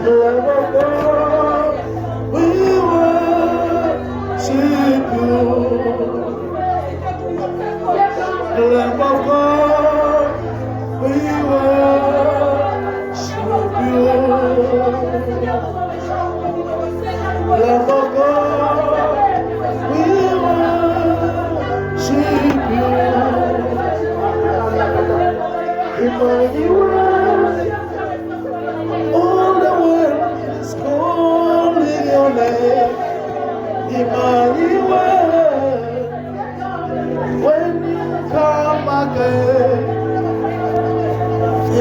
Lamb of God, we worship you. Lamb of God, we worship you. Lamb of God, we worship you. Emmanuel, all the world is calling your name. Emmanuel, when you come again.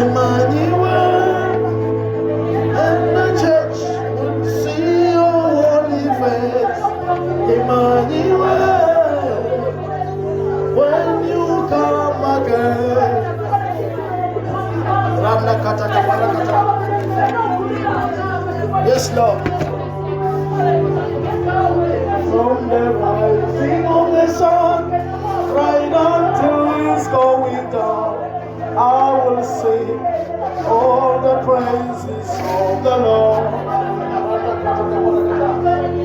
Emmanuel, and the church will see your holy face. Emmanuel, when you come again. Yes, Lord. From the rising of the sun right until it's going down, I will sing all the praises of the Lord.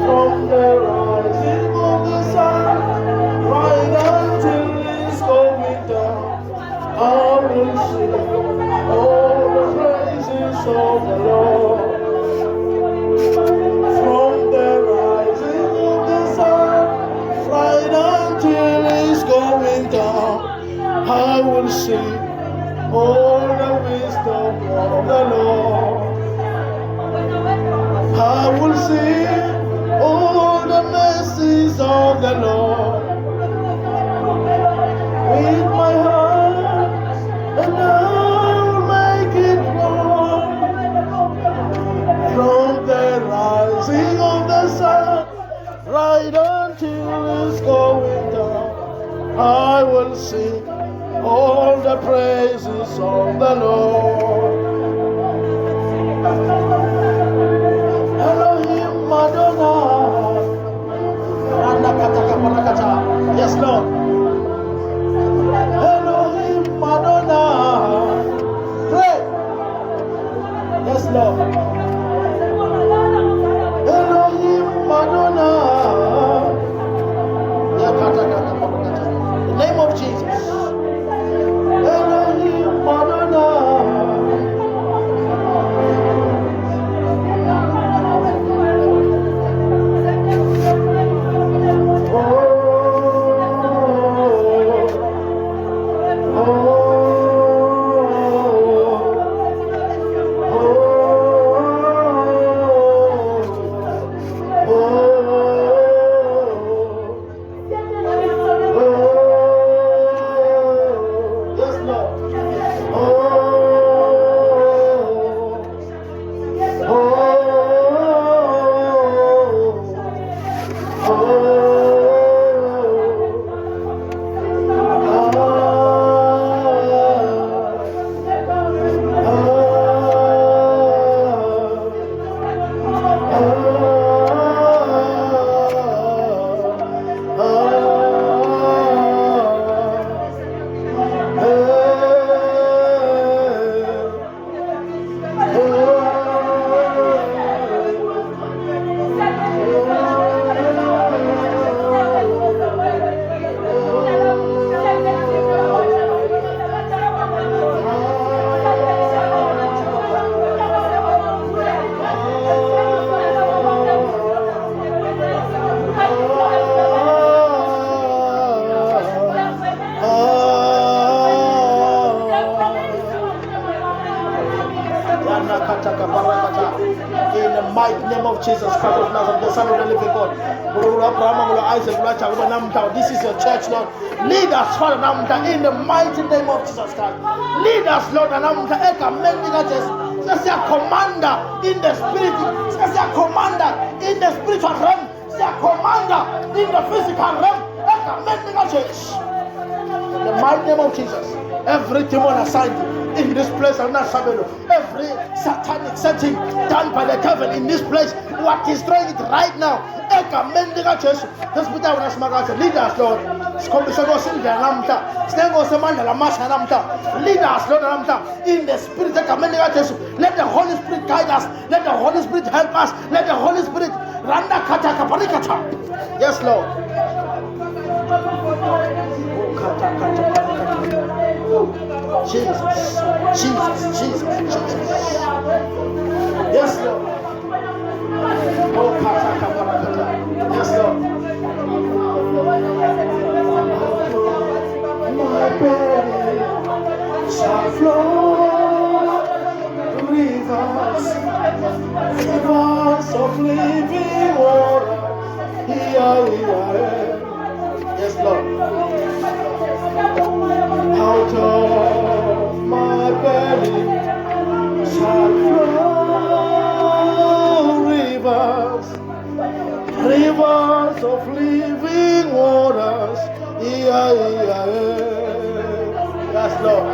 From the rising of the sun right until it's going down, I will sing all the praises of the Lord. From the rising of the sun right until it's going down, I will sing all the wisdom of the Lord. I will sing all the mercies of the Lord with my heart, and I'll make it known. From the rising of the sun right until it's going down, I will sing all the praises of the Lord. Elohim Madonna. Yes, Lord. Elohim Madonna. Pray. Yes, Lord. Elohim Madonna. The name of Jesus. Elohim Madonna. In the mighty name of Jesus Christ of Nazareth, the Son of the living God. This is your church, Lord. Lead us, Father, in the mighty name of Jesus Christ. Lead us, Lord, and as a commander in the spirit, as a commander in the spiritual realm, as a commander in the physical realm, in the mighty name of Jesus. Every demon assigned in this place, every satanic setting done by the devil in this place, what is destroying it right now. Lead us, Lord. Lead us, Lord, in the spirit. Let the Holy Spirit guide us. Let the Holy Spirit help us. Let the Holy Spirit randa kata kaparikata. Yes, Lord. Jesus. Yes, Lord. Yes, Lord. My belly shall flow rivers of living water. Yes, Lord. Out of my belly shall flow rivers of living waters. Yes, Lord.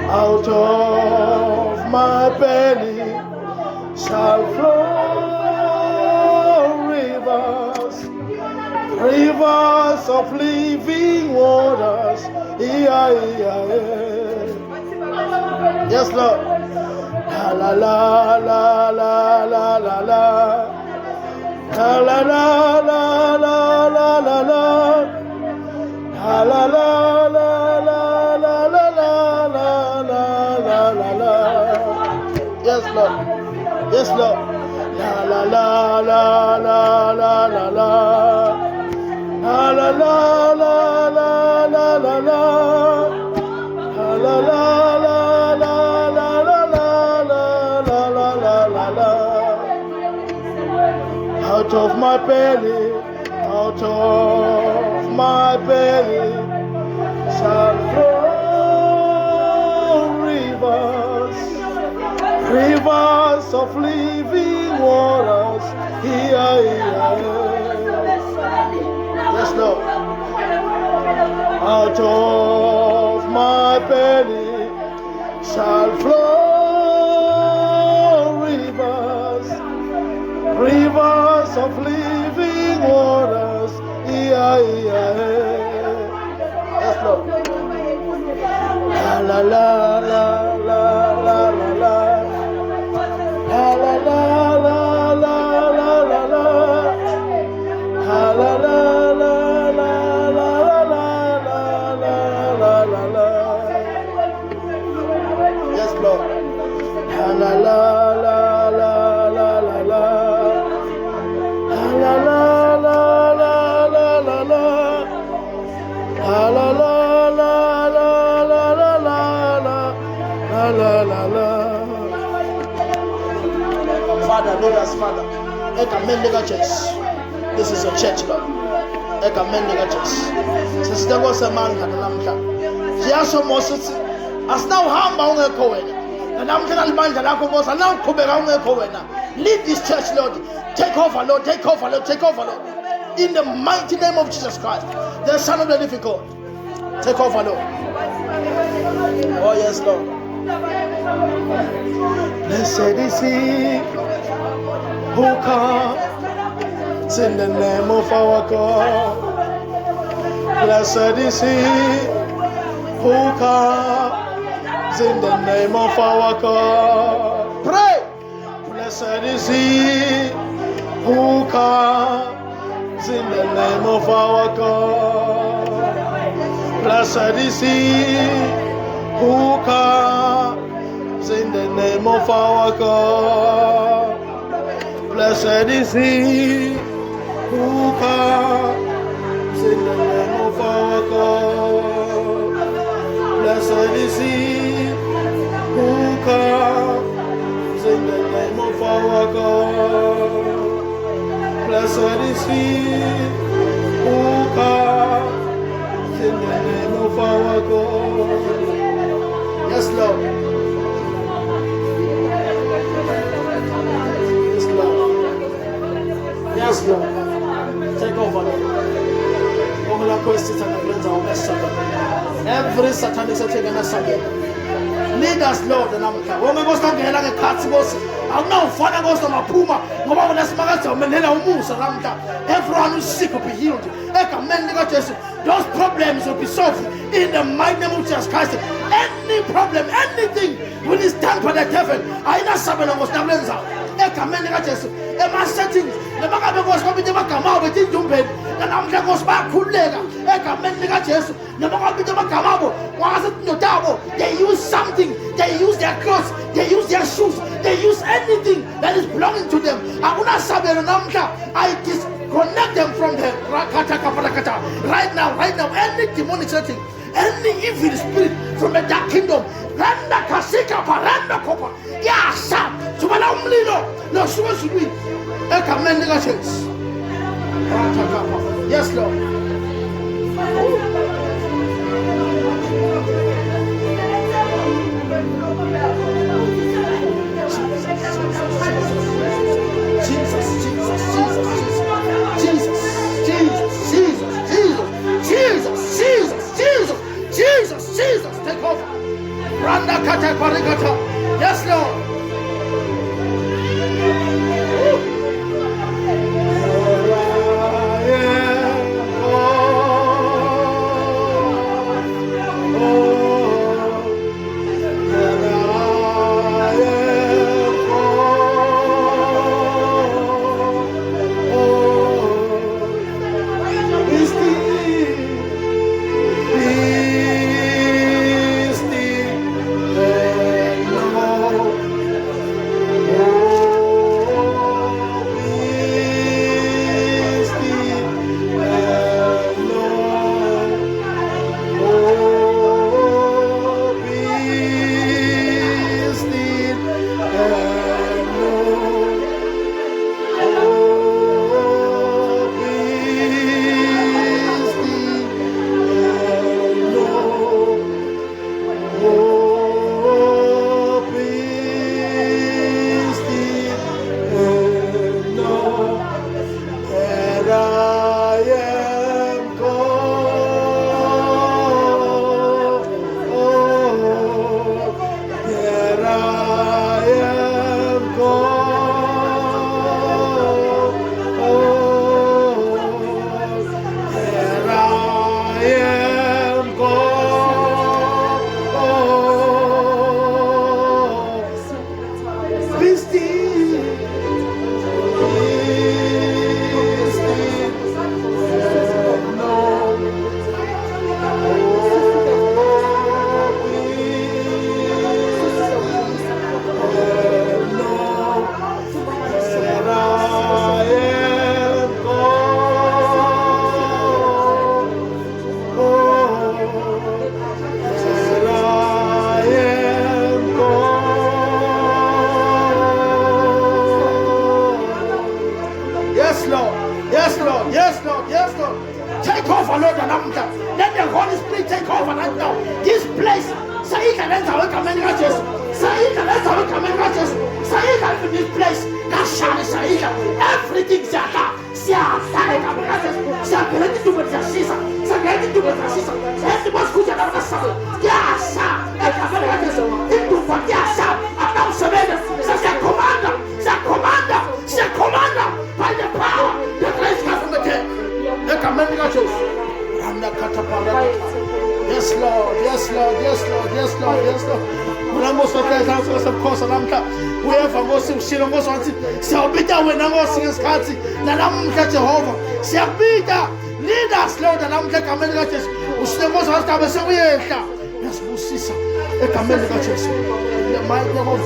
Out of my belly shall flow rivers of living waters. Yes, Lord. La la la la la la la la. La la la la la la la la. La la la la la la la la la la la. Yes, Lord. Yes, Lord. La la la la la la la la. La la la la la la la la. La la la la la la la la. Out of my belly shall flow rivers of living waters. Yes, Lord. Out of my belly shall flow rivers of living waters. Yes, Lord. La la la la la la la. La la la la la la la la. La la la la la la la la la. Yes, Lord. La la la la la la la la. La la la la la la la la. La la la la la la la la la la. Father, Lord, as Father, Ekamendega Church. This is a church, Lord. Ekamendega Church. Sister was a man had a lamp. She also must as now how on a Cohen. And I'm going to mind that I was now come around a Cohen. Lead this church, Lord. Take over, Lord. Take over, Lord. Take over, Lord. In the mighty name of Jesus Christ, the Son of the Living God. Take over, Lord. Oh, yes, Lord. Blessed is he who comes in the name of our God. Blessed is he who comes in the name of our God. Pray. Blessed is he who comes in the name of our God. Blessed is he who comes in the name of our God. Blessed is he who comes in the name of our God. Blessed is he who comes in the name of our God. Blessed is he who comes in the name of our God. Yes, Lord. Yes, Lord. Take over, Lord. Every satanic setting in a Sunday. Lead us, Lord, and I'm going to stand here like a cat. I'm now father goes to my puma. Everyone who's sick will be healed. Those problems will be solved in the mighty name of Jesus Christ. Any problem, anything will stand for the devil. I know someone was not settings. The Macabe was coming to Macamao with Jumpen, and I'm the most back cool lega. The Macabe to Macamabo wasn't no double. They use something, they use their clothes, they use their shoes, they use anything that is belonging to them. I disconnect them from them. Right now, any demonic setting, any evil spirit from the dark kingdom, Randa Kasika Paranda Copa, Yasa, Tumanamlino, no Sushi, Ekamendigations. Yes, Lord. Jesus, take over. Randa kata parigata. Yes, Lord.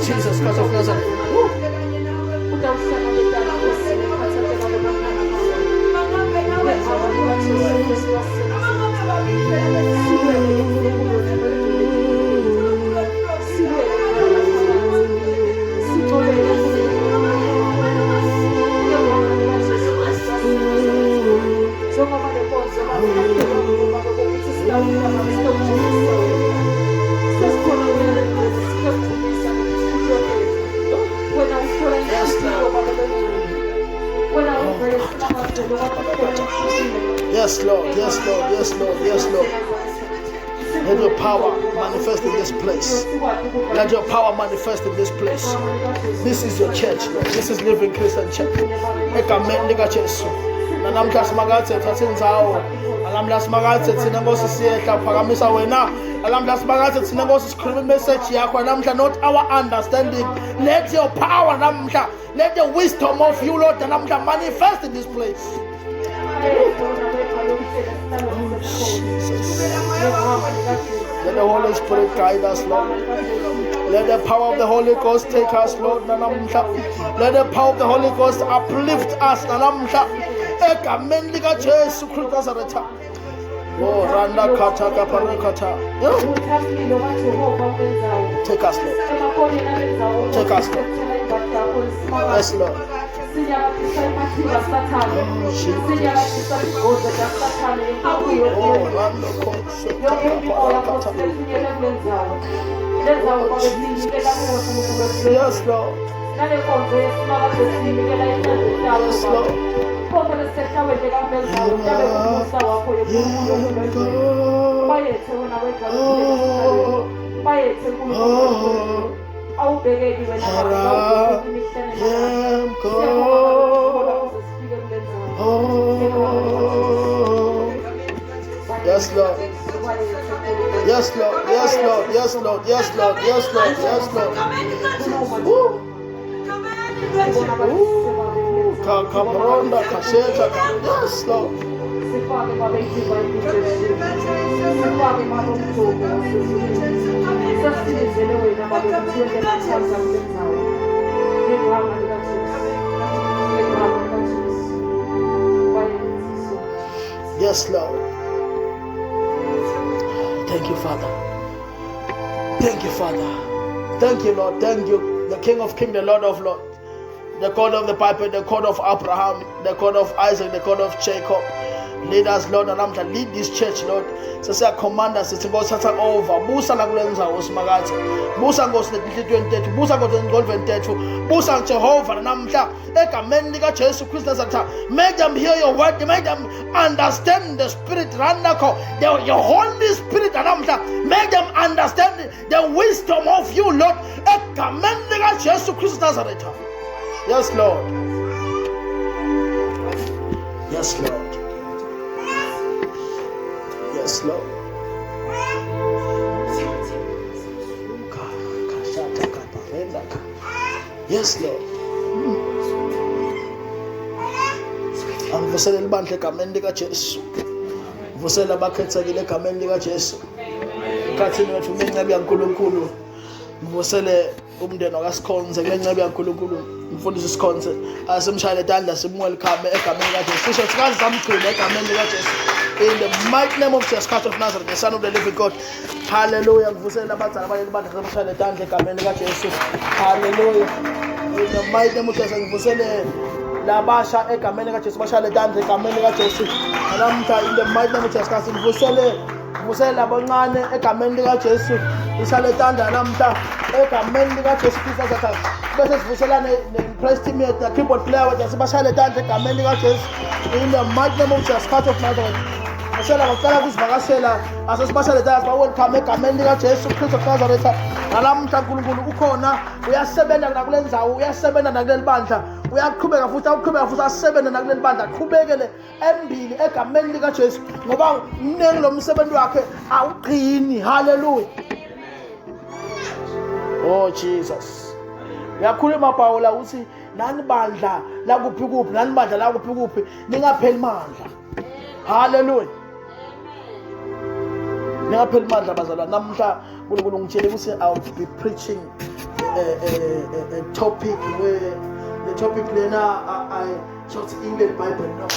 Jesus Christ of Nazareth. Yes, Lord. Yes, Lord. Yes, Lord. Yes, Lord. Let your power manifest in this place. Let your power manifest in this place. This is your church, Lord. This is Living Christian Church. Egameni likaJesu. Namhla simakathe thatha indzawo. Namhla simakathe thina Nkosi siyehla uphakamisa wena. Namhla simakathe thina Nkosi sikhuluma imessage yakho namhla, not our understanding. Let your power namhla, let the wisdom of you, Lord, namhla manifest in this place. Let the Holy Spirit guide us, Lord. Let the power of the Holy Ghost take us, Lord. Let the power of the Holy Ghost uplift us. Egameni likaJesu Kristu Nazareth. Oh, Randa Kata Kaparakata. Take us, Lord. Take us, Lord. Yes, Lord. Yes, Lord. Yes, Lord. Yes, Lord. Yes, Lord. Yes, Lord. Yes, Lord. Yes, Lord. Yes, Lord. Yes, Lord. Yes, Lord. Thank you, Father. Thank you, Father. Thank you, Lord. Thank you, the King of Kings, the Lord of Lords, the God of the Bible, the God of Abraham, the God of Isaac, the God of Jacob. Lead us, Lord, and I'm to lead this church, Lord. So say, command us to go start over. Busa na kulenza usimagathi. Busa ngosi le-2023, busa ngo-2023, busa Jehovah namhla egameni likaJesu Kristu Nazareth. Make them hear your word, make them understand the spirit randako, your Holy Spirit namhla. Make them understand the wisdom of you, Lord. Egameni likaJesu Kristu Nazareth. Yes, Lord. Yes, Lord. Yes, Lord. Yes, Lord. Angivusele libandla egameni likaJesu. Vusela abakhethekile egameni likaJesu. Ekhathini wethu kunenceba yaNkulunkulu. Ngivusele umndeni wakaSikhonze kunenceba yaNkulunkulu. Mfundisi Sikhonze asimshayele tandla simwelcome egameni likaJesu. Sisho sikazi samgcina egameni likaJesu. In the mighty name of Jesus Christ of Nazareth, the Son of the living God. Hallelujah. Ngivusela abazali abayelibandla samshayele tandla egameni likaJesu. Hallelujah. In the mighty name of Jesus, ngivusele labasha egameni likaJesu bashayele tandla egameni likaJesu. Namhla in the mighty name of Jesus Christ ngivusele labancane egameni likaJesu. Ishayele tandla namhla egameni likaJesu Kristu Nazareth. Bese sivusela ne-praise team the keyboard player wethu sibashayele tandla egameni likaJesu. In the mighty name of Jesus Christ of Nazareth. Asela bacala ukuzivakashela asesibashayele tandla ba-welcome egameni likaJesu Kristu of Nazareth. Nalamhla uNkulunkulu ukhona, uyasebenza nakule ndzawo, uyasebenza nakuleli bandla, uyaqhubeka futhi asebenza nakuleli bandla, aqhubekele embili egameni likaJesu ngoba mningi lo msebenzi wakhe awuqini. Hallelujah. Oh Jesus. Uyakhuluma Paula uthi nani bandla la kuphi kuphi, nani bandla la kuphi kuphi ningapheli mandla. Hallelujah. Ningapheli mandla bazalwane. Namhla uNkulunkulu ngitshele ukuthi I will be preaching a topic where the topic lena I taught English Bible no.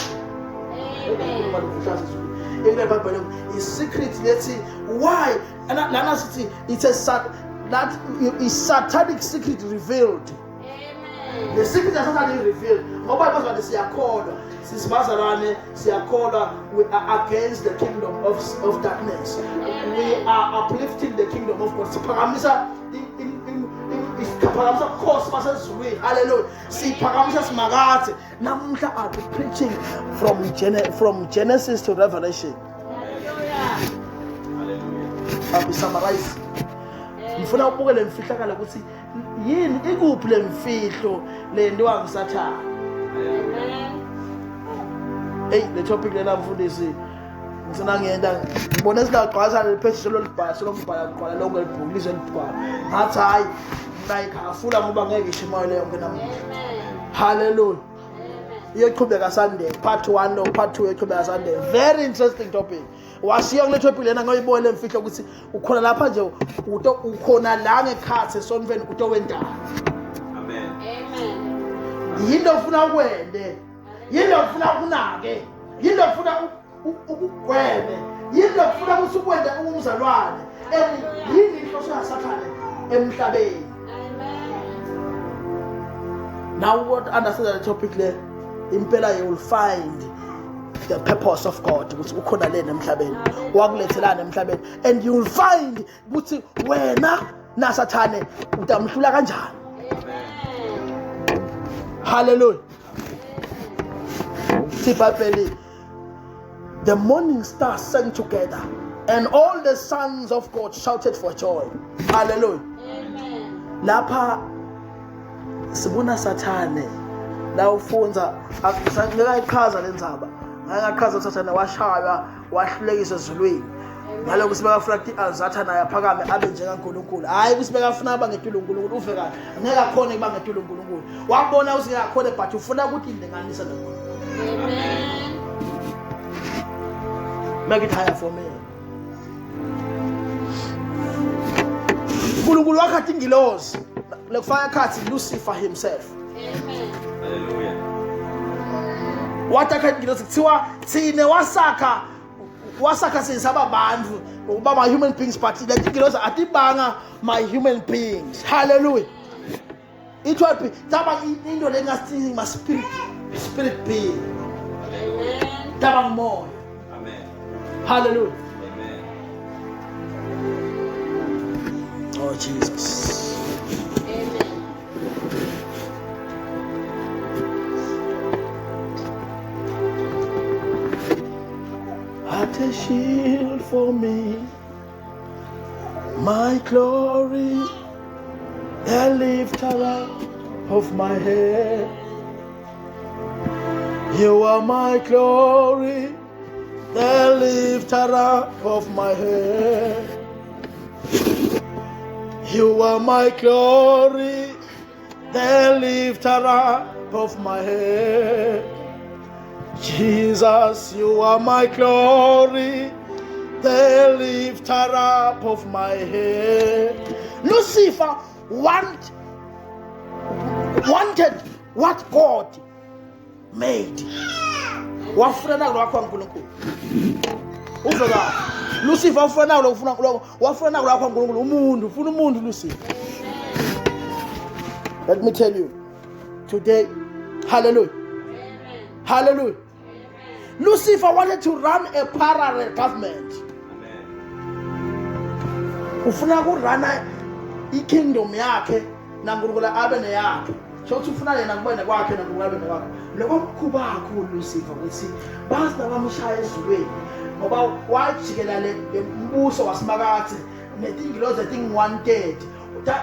English Bible is secret. Let's see why. And lana city it's a that is satanic secret revealed. Amen. The secret is satanic revealed. Ngoba bazwa siyakholwa sisibazalwane siyakholwa we are against the kingdom of darkness. We are uplifting the kingdom of God. Siphakamisa isiphakamisa khosi basezulwini. Hallelujah. Siphakamisa simakathe. Namhla I'll be preaching from Genesis to Revelation. Hallelujah. Summarize. Ngifuna ubuke le mfihlakalo ukuthi yini ikuphi le mfihlo le ndiwa ngusathana. Le topic lena mfundisi ngizona ngiyenda ngibona esilaqhwaza le page lolibhasi lombhala qhwala lonke libhuku lizelibhwa. Ngathi hayi ngayikafula ngoba ngeke ishimayo leyo ngena. Hallelujah. Iyoqhubeka Sunday part 1 no part 2 iyoqhubeka Sunday. Very interesting topic. Washiya kule topic lena ngoyibona le mfihlo ukuthi ukhona lapha nje ukhona la ngekhathi esonveni uto wendaba. Amen. Yinto ufuna ukwende. Yinto ufuna ukunake. Yinto ufuna ukugweme. Yinto ufuna ukuthi ukwende umzalwane. Yini inhloso yaSathane emhlabeni. Now what understand the topic there? Impela you will find the purpose of God ukuthi ukhona lena emhlabeni wakulethelana emhlabeni, and you will find ukuthi wena naSathane utamhlula kanjani. Hallelujah. The morning stars sang together and all the sons of God shouted for joy. Hallelujah. Lapha sibona Sathane la ufunza ngakayichaza lenzaba ngakachaza Sathane washaya wahlekisa ezulwini ngaloko sibekafuna ukuthi azathana yaphakame abe njengaNkulunkulu, hayi kusibekafuna aba ngetulo uNkulunkulu uve kahle ngeke akhona kuba ngetulo uNkulunkulu. Wabona usingakakhona but ufuna ukuthi indinganisa noNkulunkulu. Make it higher for me. uNkulunkulu wakhathi ingilozi lekufaka khathi Lucifer himself. Hallelujah. Watakha ingilozi kuthiwa thine wasakha sisaba bantu ukuba ma human beings, but le ingilozi atibanga my human beings. Hallelujah. It will be taba into lengasini ma spirit being. Amen. Taba moya. Amen. Hallelujah. Amen. Oh Jesus. At a shield for me, my glory, the lifter up of my head. You are my glory, the lifter up of my head. You are my glory, the lifter up of my head. Jesus, you are my glory, the lifter up of my head. Lucifer wanted what God made. Wafuna kulakho uNkulunkulu. Ufika Lucifer wafuna kulakho uNkulunkulu. Umuntu ufuna umuntu Lucifer. Let me tell you today, hallelujah. Hallelujah. Lucifer wanted to run a parallel government. Ufuna kurana ikingdom yakhe naNkulunkulu abe neyakhe. So ufuna yena kubene kwakhe naNkulunkulu abe neyakhe. Lokho kuba kakhulu Lucifer ukuthi bazi nabamshaya ezulwini ngoba wajikela le umbuso wasimakathi netingilozi eting130.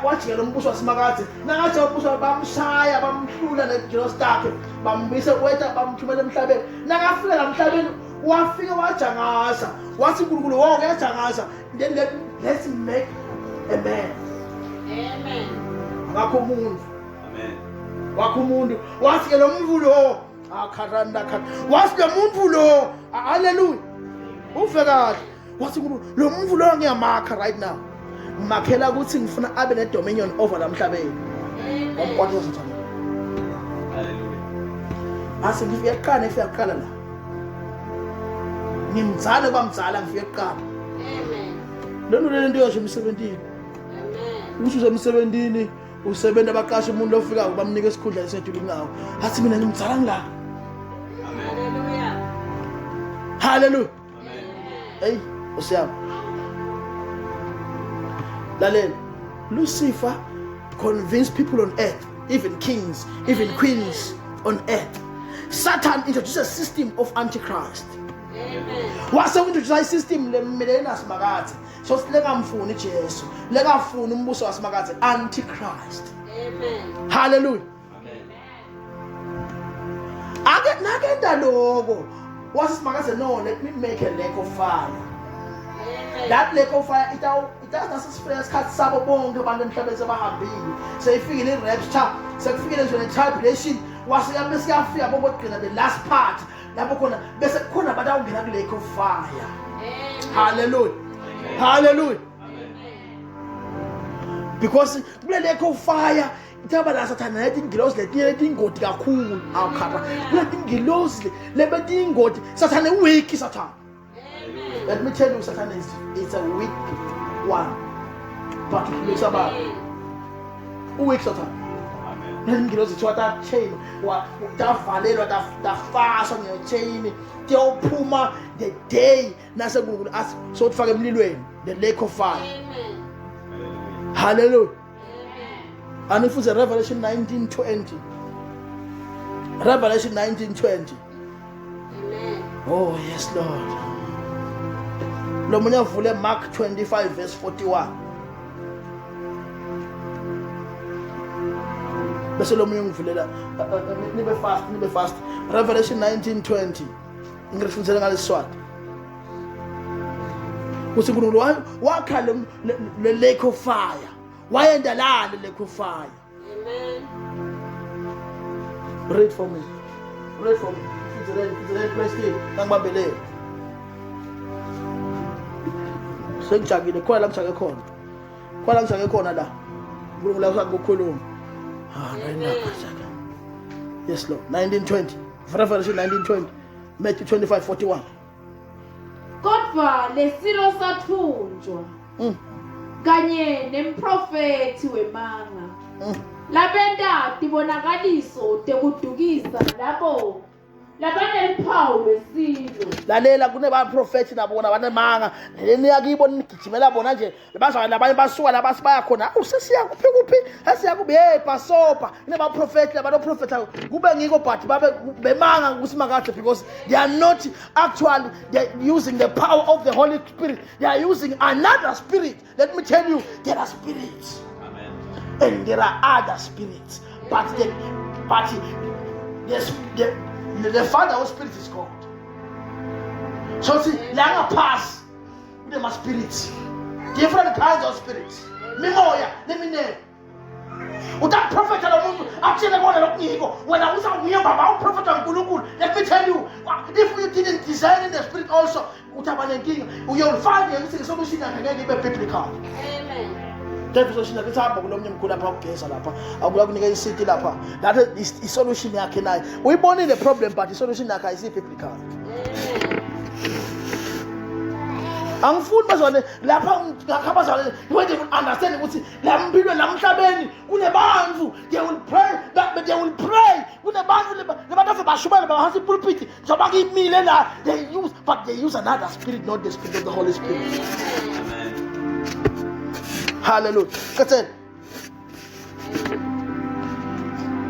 Wajikela umbuso wasimakathi nangathi umbuso bamshaya bamhlula negilosi takhe bambise wetha bamthumela emhlabeni. Nakafika la emhlabeni wafika wajangasa wathi uNkulunkulu wonke yajangasa, then let's make a man. Amen. Wakho umuntu. Amen. Wakho umuntu wathi ke lo muntu lo akharanda kha wathi lo muntu lo, hallelujah, uve kahle wathi uNkulunkulu lo muntu lo ngiyamakha right now, ngimakhela ukuthi ngifuna abe ne dominion over la emhlabeni. Hallelujah. Ase ngifike eqala la ngimzala bamzala ngifike eqala. Amen. Lento lento yosho emsebenzini. Amen. Usuze emsebenzini usebenza abaqasha umuntu ofika ubamnika isikhundla esedulu ngawo. Athi mina ngimzala ngila. Hallelujah. Hallelujah. Amen. Hey, usiyama. Lalela. Lucifer convinced people on earth, even kings, even queens on earth. Satan introduced a system of antichrist. wase introduce system lemmelena simakathe so silengamfuni Jesu lekafuni umbuso wasimakathe antichrist. Amen. Hallelujah. Ake nakenda lokho wasimakathe no let me make a lake of fire. Amen. That lake of fire it does spread isikhathi sabo bonke abantu emhlabeni sebahambile seyifikile irapture sekufikile nje netribulation wasiyambe siyafika bobogcina the last part lapho khona bese khona abantu awungena ku lake of fire. Amen. Hallelujah. Hallelujah. Because kule lake of fire ithaba la sathana lethi ingilosi lethi ingodi kakhulu awukhapha lethi ingilosi lebethi ingodi sathana weak sathana. Amen. Let me tell you sathana is a weak one but looks about weak sathana. Ngilosi thiwa ta chain wa davalelwa dafaswa ngechain tiyophuma the day nase kuNkulunkulu as so ufake emlilweni the lake of fire. Amen. Hallelujah. Amen. And if it's a Revelation 19:20. Revelation 19:20. Amen. Oh yes Lord. Lo munye avule Mark 25 verse 41. Bese lo munye ngivulela nibe fast. Revelation 19:20. Ngirifundisela ngalesiswati. Kuthi uNkulunkulu wakha le lake of fire. Wayenda la le lake of fire. Amen. Read for me. Read for me. Fizele Christi ngibambelele. Sengijagile khona la ngijake khona. Khona la ngijake khona la. UNkulunkulu usakukhuluma. Yes Lord. 19:20. Revelation 19:20. Matthew 25:41. Kodwa lesilo sathunjwa kanye nemprofethi wemanga labenta tibonakaliso tekudukisa labo labaneliphawu lwesilo. Lalela kuneba prophet nabona banemanga leni yakibo nigijimela bona nje bazwa labanye basuka labasibaya khona usesiya kuphi asiya kube pasopa ineba prophet labano prophet kube ngiko but babe bemanga kusimakade because they are not actually using the power of the Holy Spirit. They are using another spirit. Let me tell you, there are spirits. Amen. And there are other spirits, but the Father of Spirit is God. So see, langa pass with my spirits, different kinds of spirits. Memoria, let me name. With that prophet actually when I was out here about prophet of Gulugul, let me tell you, if you didn't design in the spirit also, you'll find the solution that can get biblical. Amen. Solution lapha ukugeza lapha akuyakunika isiti lapha that is solution yakhe nayo uyibonile problem but solution yakhe ayisi biblical. Angifuni bazwane lapha ngakhabazana when they will understand ukuthi la mpilo lamhlabeni kunebantu they will pray kunebantu lebantu bashubela bahasi pulpit njoba kuyimile la they use another spirit, not the spirit of the Holy Spirit. Hallelujah. That's it.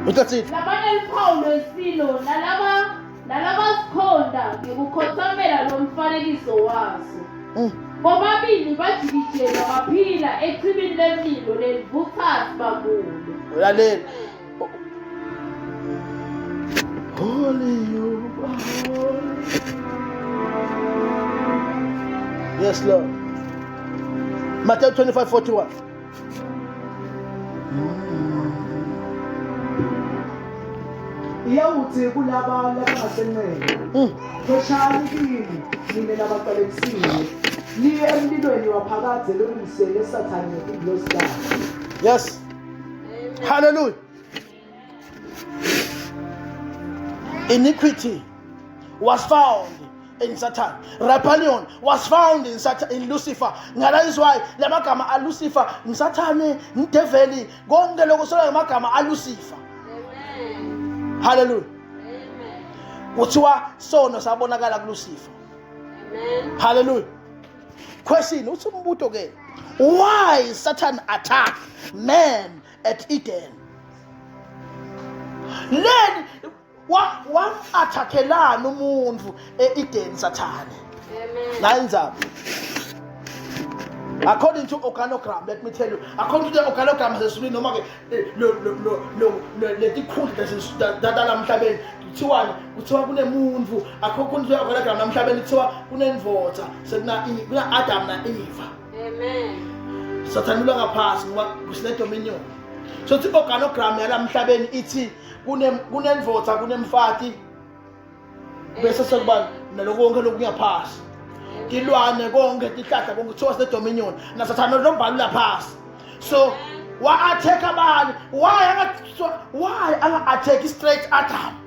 That's it. Labaneliphawu lwesilo nalaba sikhonda ngikukhothamela lo mfanekiso waso. Bobabili bajikijela baphila echibini lemlilo lelivuthasi bakulo. Lalela. Holy you are holy. Yes Lord. Matthew 25:41. Iyawuthi kulaba labangasenqeni thoshani kimi nine labaqalekisile niye emlilweni waphakade lokungisele Sathane ingilosi lakhe. Yes. Hallelujah. Iniquity was found in Satan. Rebellion was found in Lucifer. That is why lamagama a Lucifer, Satan, devil, gonge lokusola lamagama a Lucifer. Amen. Hallelujah. Amen. Kuthiwa sono sabonakala ku Lucifer. Amen. Hallelujah. Question, uthumbuto ke. Why Satan attacked man at Eden? Then wa-attakelana umuntu e-Eden Sathane. Ngayenzani? According to organogram, let me tell you, according to the organogram sesizulwini noma ke letikhundla dadala emhlabeni kuthiwa kunemuntu, according to the organogram namhlabeni kuthiwa kunendvodza sekuna Adam na Eva. Amen. Sathane ulwa ngaphansi ngoba kusine dominion. So the organogram yalamhlabeni ithi kunendvodza kunemfati bese sekuba naloko konke lokungaphansi. Tilwane konke tihlahla konke kuthiwa sine dominion nasathane lombhalula phasi. So wa-attack abantu, why anga-attack straight Adam?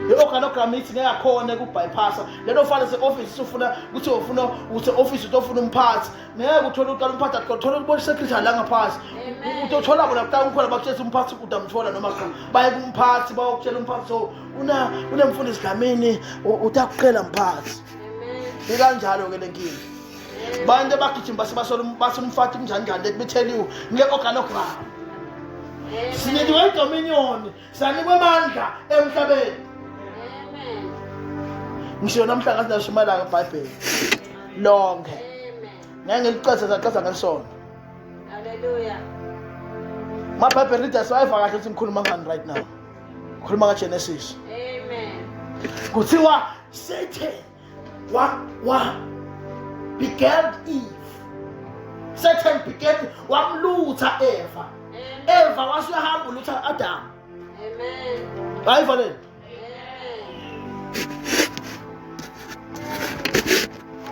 I-organogram ithi ngeyakhona ukubypassa lento fana se-office ufuna ukuthi office utofuna umphathi ngeke uthole uqala umphathi athola ubona secretary la ngaphansi utothola bona kuqala umkhona bakutshela umphathi udamthola noma cha baye kumphathi bayokutshela umphathi so unemfundo esigameni utakuqela mphathi. Ikanjalo ke lenkinga bantu abagijima basumfati njani let me tell you nge-organogram sinidwe dominion sanikwe amandla emhlabeni. Ngisho namhlanje sinashimala ngeBhayibheli lonke ngeke ngilicaza ngesona. Hallelujah. My Bible readers wayeva kahle ukuthi ngikhuluma ngani right now. Ngikhuluma ngaGenesis. Amen. Kuthiwa Satan begat Eve. Satan begat wamlutha Eva. Eva wasuyahamba ulutha Adam. Amen. Bayivale.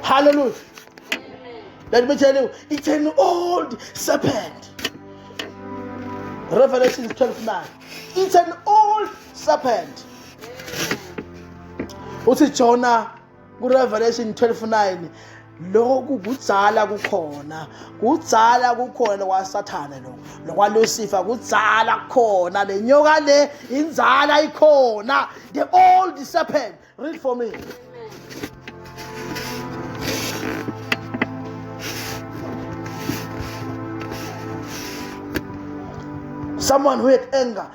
Hallelujah. Amen. Let me tell you, it's an old serpent. Revelation 12:9. It's an old serpent. Uthi Jonah ku-Revelation 12:9 lokhu kudzala kukhona kwaSathane lokwaLucifer kudzala kukhona lenyoka le inzala ikhona, the old serpent. Read for me. Someone who had anger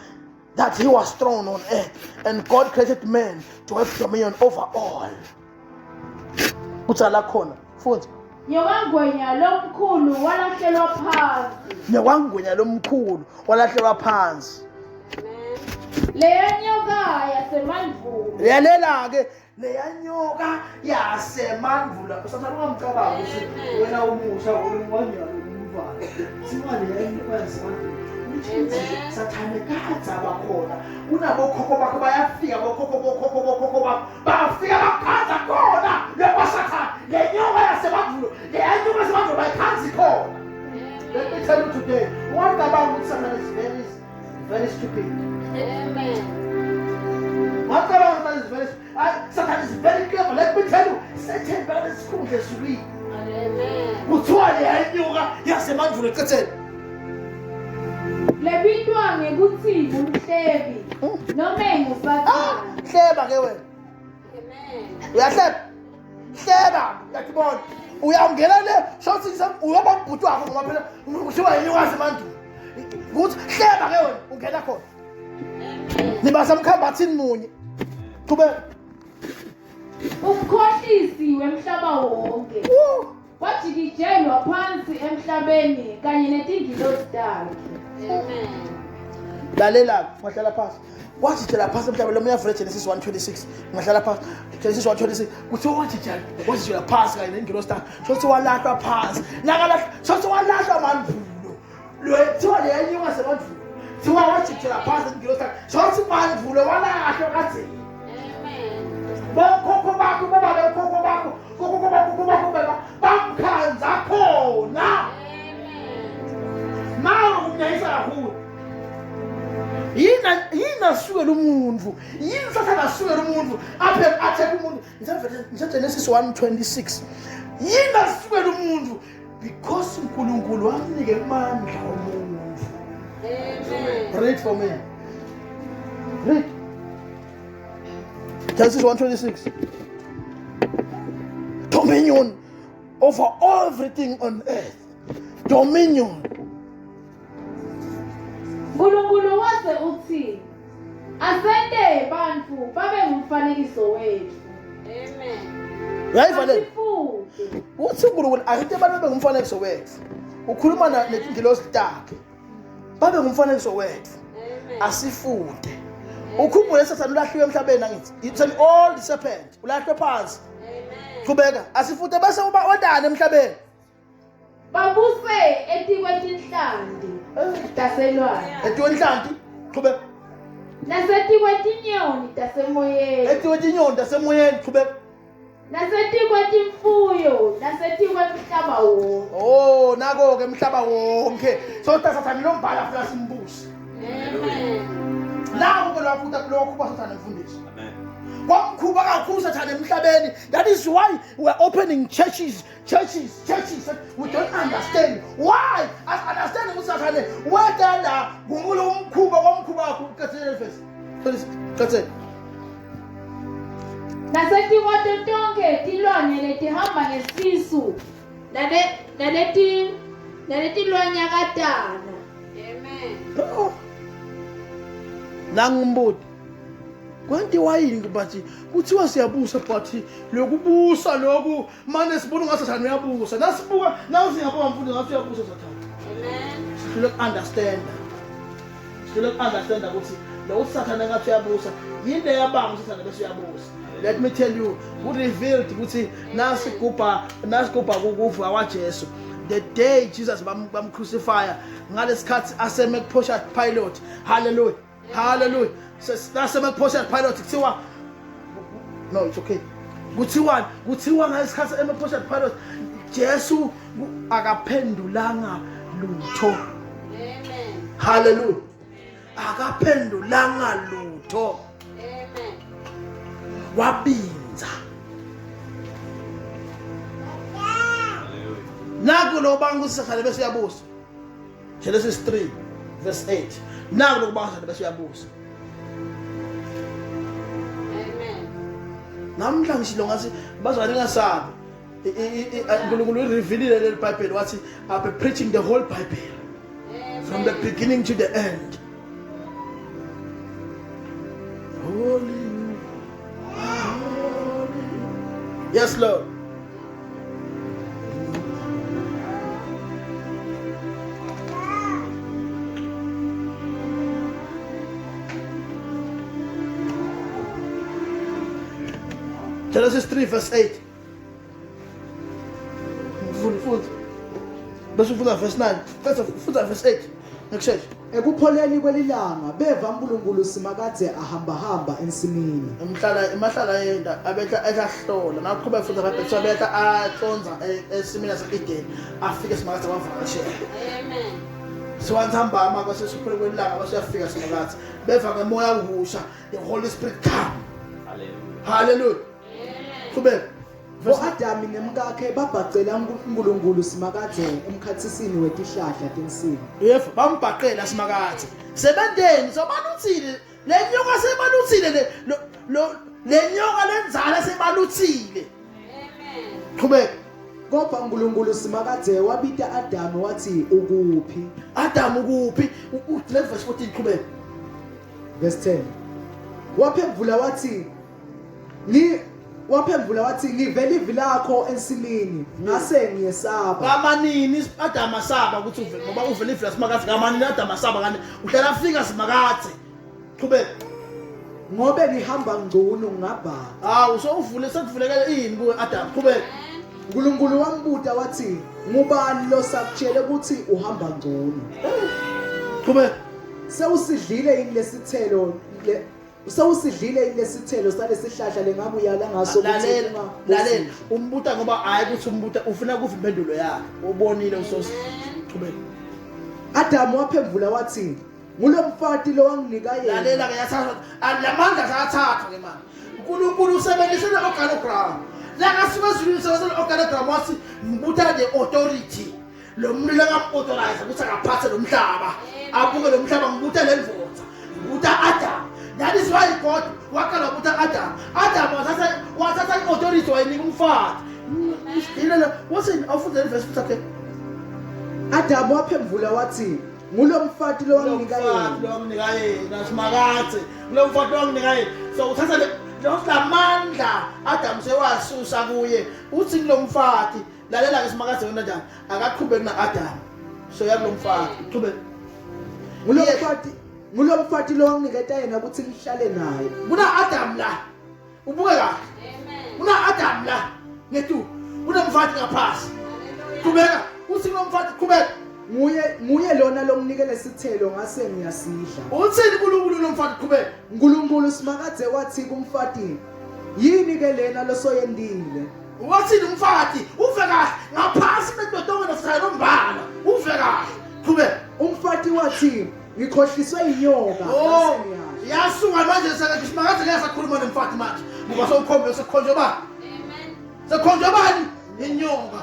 that he was thrown on earth, and God created man to have dominion over all. Kudzala khona futhi Nyokangwenya lomkhulu walahlelwa phansi. Leya nyoka yasemandvulo. Yalela ke leya nyoka yasemandvulo. Usathana ungamcabanga ukuthi wena umusha ulungonyalo umvalo. Siwa leya nyoka yasemandvulo. Sathane kaza bakhona unabokhokho bakho bayafika bokhokho bakho bafika bakaza khona lebasathane lenyoka yasemandvulo bayikhanzi khona. Let me tell you today, what about Satan is very, very stupid. Amen. What about Satan is very Satan is very clever. Let me tell you, Satan very school to read. Amen. Kuthiwa lenyoka yasemandvulo ecetheni. Lebitwa ngekuthi umhlebi nomengu Sathane. Hleba ke wena. Amen. Uyahleba. Hleba, yakubona. Uyangena le, shothi uyoba ubhuti wakho ngoba phela kuthiwa yenyoka yasemandvulo. Ukuthi hleba ke wena, ungena khona. Amen. Nibasa mkhambathini munye. Qhubeka. Umkhohlisi wemhlaba wonke. Wajikijelwa phansi emhlabeni kanye netingilosi zakhe. Amen. Lalela ngahlala phansi. Wajijela phansi emhlabeni lomoya vele Genesis 1:26. Ngahlala phansi. Genesis 1:26. Kuthiwa wajijela phansi kanye nengilosi zakhe. Shothi walahlwa phansi. Nakala shothi walahlwa mandvulo. Lwethiwa le nyoka yasemandvulo. Thiwa wajijela phansi nengilosi zakhe. Shothi mandvulo walahlwa kade. Amen. Bokhokho bakho baba bokhokho bakho. Kokho bakho bamkhanza khona. Now unyayisa kakhulu. Yina sukela umuntu. Yini Sathane sukela umuntu. Attack umuntu. Nje Genesis 1:26. Yina sukela umuntu because uNkulunkulu wamnike amandla umuntu. Amen. Read for me. Read. Genesis 1:26. Dominion over everything on earth. Dominion. Nkulunkulu wase uthi Asente bantfu babe ngumfanekiso wethu. Amen. Uyayiva le? Asifunde. Uthi uNkulunkulu akithi abantu babe ngumfanekiso wethu. Ukhuluma nezingilosi zakhe. Babe ngumfanekiso wethu. Amen. Asifunde. Ukhumbule Satan ulahliwe emhlabeni angithi. It's an old serpent. Ulahlwe phansi. Amen. Qhubeka. Asifunde bese uba wendane emhlabeni. Babuse etikwetinhlanti taselwandle. Etiwenhlanti. Qhubeka. Nasetikwetinnyoni tasemoyeni. Etiwenyoni tasemoyeni. Qhubeka. Nasetikwetimfuyo nasetikwemhlaba wonke. Oh, nako ke emhlaba wonke. So Satan lo mbhala afika simbusi. Amen. Lawo ke lwafuta lokho basathana emfundisi. Amen. Kwamkhuba kakhulu Satan emhlabeni. That is why we are opening churches. We don't understand why. As understand ukuthi Satan whether la ngumulo umkhuba kwamkhuba kakhulu kathele first. Kathele. Nasetikwato tonke tilwane letihamba ngesisu naletilwanyakatana. Amen. Nangumbuti. Kwanti wayini bathi kuthiwa siyabusa but lokubusa lokhu manje sibona ngathi Satan uyabusa. Nasibuka nawu singabona mfundi ngathi uyabusa Satan. Amen. Sifuna understand ukuthi lo Satan engathi uyabusa yinde yabanga Satan bese uyabusa. Let me tell you, who revealed ukuthi nasigubha kukufa kwaJesu. The day Jesus bam crucify ngalesikhathi aseme kuphosha Pilate. Hallelujah. Hallelujah. Naseme kuphosha Pilate kuthiwa no, it's okay. Kuthiwa ngalesikhathi aseme kuphosha Pilate Jesu akaphendulanga lutho. Amen. Hallelujah. Akaphendulanga lutho. Amen. Wabinza. Hallelujah. Naku lo bangu Satan bese uyabusa. Genesis 3 verse 8. Naku lo bangu Satan bese uyabusa. Amen. Namhla ngishilo ngathi bazwane ngasabi. uNkulunkulu revealile le Bible wathi I've been preaching the whole Bible from the beginning to the end. Holy. Yes, Lord. Genesis 3 verse 8. Bese ufunda verse 9. Ufunda verse 8. Ngikusheshe. Ekupholeni kwelilanga beva uNkulunkulu simakade ahamba ensimini. Emahlala yenda abetha ehahlola naqhubeka futhi abetha abetha ahlonza esimini yaseEden afike simakade wavakashela. Amen. Siwahamba ama kwase siphele kwelilanga basiyafika simakade beva ngemoya uhusha the Holy Spirit come. Hallelujah. Hallelujah. Qhubeka. Adamu nemkakhe babhacela uNkulunkulu simakade emkhathisini wetihlahla tensini. Yebo bambhaqela simakade. Sebenteni sobaluthile lenyoka sebaluthile lenyoka lenzala sebaluthile. Amen. Qhubeka. Kodwa uNkulunkulu simakade wabita Adamu wathi ukuphi? Adamu kuphi? Verse 14 qhubeka. Verse 10. Waphendula wathi ngivela ivi lakho ensimini ngase ngiyesaba. Kamanini Adamu asaba ukuthi uvele ngoba uvele ivi lasimakade kamanini Adamu asaba kanti uhlala afika simakade. Qhubeka. Ngobe ngihamba ngcono ngabha. Hawu so uvule sekuvulekele ini kuwe Adamu. Qhubeka. uNkulunkulu wambuza wathi ngubani lo sakutshela ukuthi uhamba ngcono? Qhubeka. Sewusidlile yini lesithelo salesihlahla lengabuyala ngaso ukuthi lalela umbuta ngoba hayi ukuthi umbuta ufuna kuva impendulo yakhe ubonile usosi. Qhubeka. Adamu waphendula wathi ngulomfati lo wanginika yena. Lalela ke yathatha lamandla ayathatha ke manje. uNkulunkulu usebenzisa le-organogram. La ngasuka ezulwini usebenzisa le-organogram wathi ngibutha the authority. Lo muntu lengam-authorize ukuthi akaphathe lo mhlaba. Abuke lo mhlaba ngibutha le ndvodza. Ngibutha Adamu. That is why God wakala ngibutha Adamu. Adamu wathatha i-authority wayinika umfati. Yilelo wasini awufunda le verse futhi. Adamu waphendula wathi ngulo mfati lo wanginika lo yena wanginika yena simakathe lo mfati lo wanginika yena so uthatha lamandla Adam sewasusa kuye uthi lo mfati lalela ke simakathe wena njani akaqhubeki na Adam so yakulo mfati qhubeka ngulo mfati lo wanginika yena ukuthi ngihlale naye kuna Adam la ubuke kahle Amen. kuna Adam la ngetu kuna mfati ngaphasi qhubeka uthi lo mfati qhubeka nguye lona lo nginikele isithelo ngase ngiyasidla uthini uNkulunkulu lo mfati qhubeka uNkulunkulu simakadze wathi kumfati yini ke lena losoyendile wathini umfati uve kahle ngaphasi bedodonge nosaya nombala uve kahle qhubeka umfati wathi ngikhohliswe inyoka oh yasuka manje simakadze ngeke sakhuluma nomfati manje ngoba sokhombe sekhonjwe bani Amen. sekhonjwe bani inyonga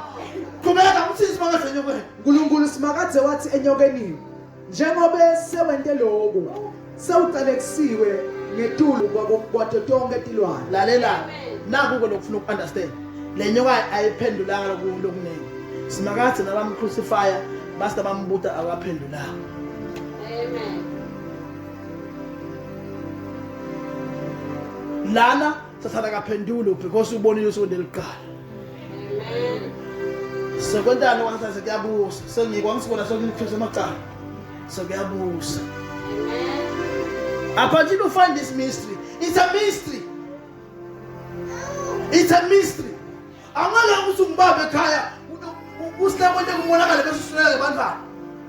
qhubeka uthi simakadze enyokeni uNkulunkulu simakadze wathi enyokeni njengoba sewente lokho sewucalekisiwe ngetulu kwato tonke tilwane lalela naku lokufuna ukunderstand le nyoka ayiphendulanga lokuningi simakadze nabamcrucify basta bambuta akaphendulanga Amen. lana sathana kaphendulo because ubonile usonde liqala Amen. sekwentana kwasa sekuyabusa sengikwa ngisibona sokunikhosa emacala sekuyabusa Amen. But you don't find this mystery. It's a mystery. It's a mystery. Angala usumbabe ekhaya usilabonke kumonakala bese usulele bantwana.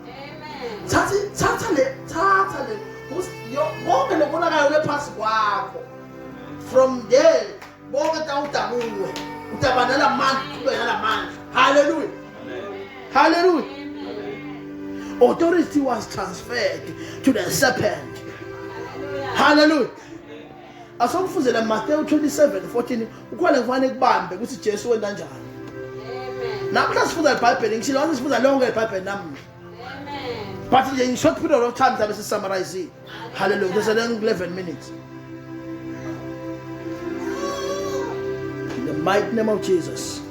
Amen. Thatha le konke lomonakala lephasi kwakho. From there bonke tawudabuwe utabanela manje kubena la manje. Hallelujah. Hallelujah. Authority was transferred to the serpent. Hallelujah. Asomfuzela Matthew 27:14 ukhona kufanele kubambe ukuthi Jesu wena kanjani. Amen. Nakuhla sifuza iBhayibheli ngishilo wazi sifuza lonke iBhayibheli nami. Amen. But in short period of time sabe summarize it. Hallelujah. There's 11 minutes. In the mighty name of Jesus.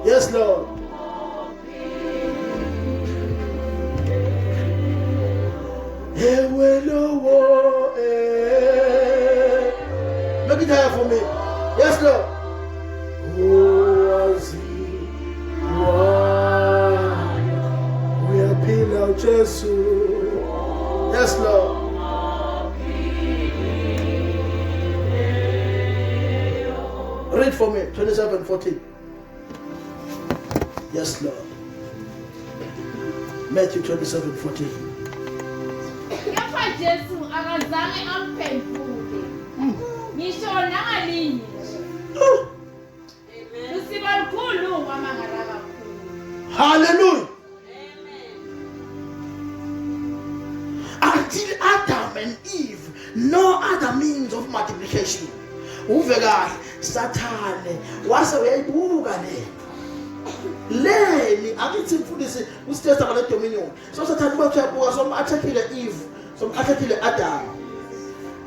Yes, Lord. Make it higher for me. Yes, Lord. We appeal out Jesus. Yes, Lord. Read for me 27:14. Yes, Lord. Matthew 27:14. Kepha Jesu akazange amphendule. Ngisho nangalinye nje. Amen. Usiba lukhulu kwamangala kakhulu. Hallelujah. Amen. Until Adam and Eve, no other means of multiplication. Uve kahle Sathane wase uyayibuka leni akithi mfundisi usithetha ngale dominion so Sathane uyabuka so attackile Eve so attackile Adam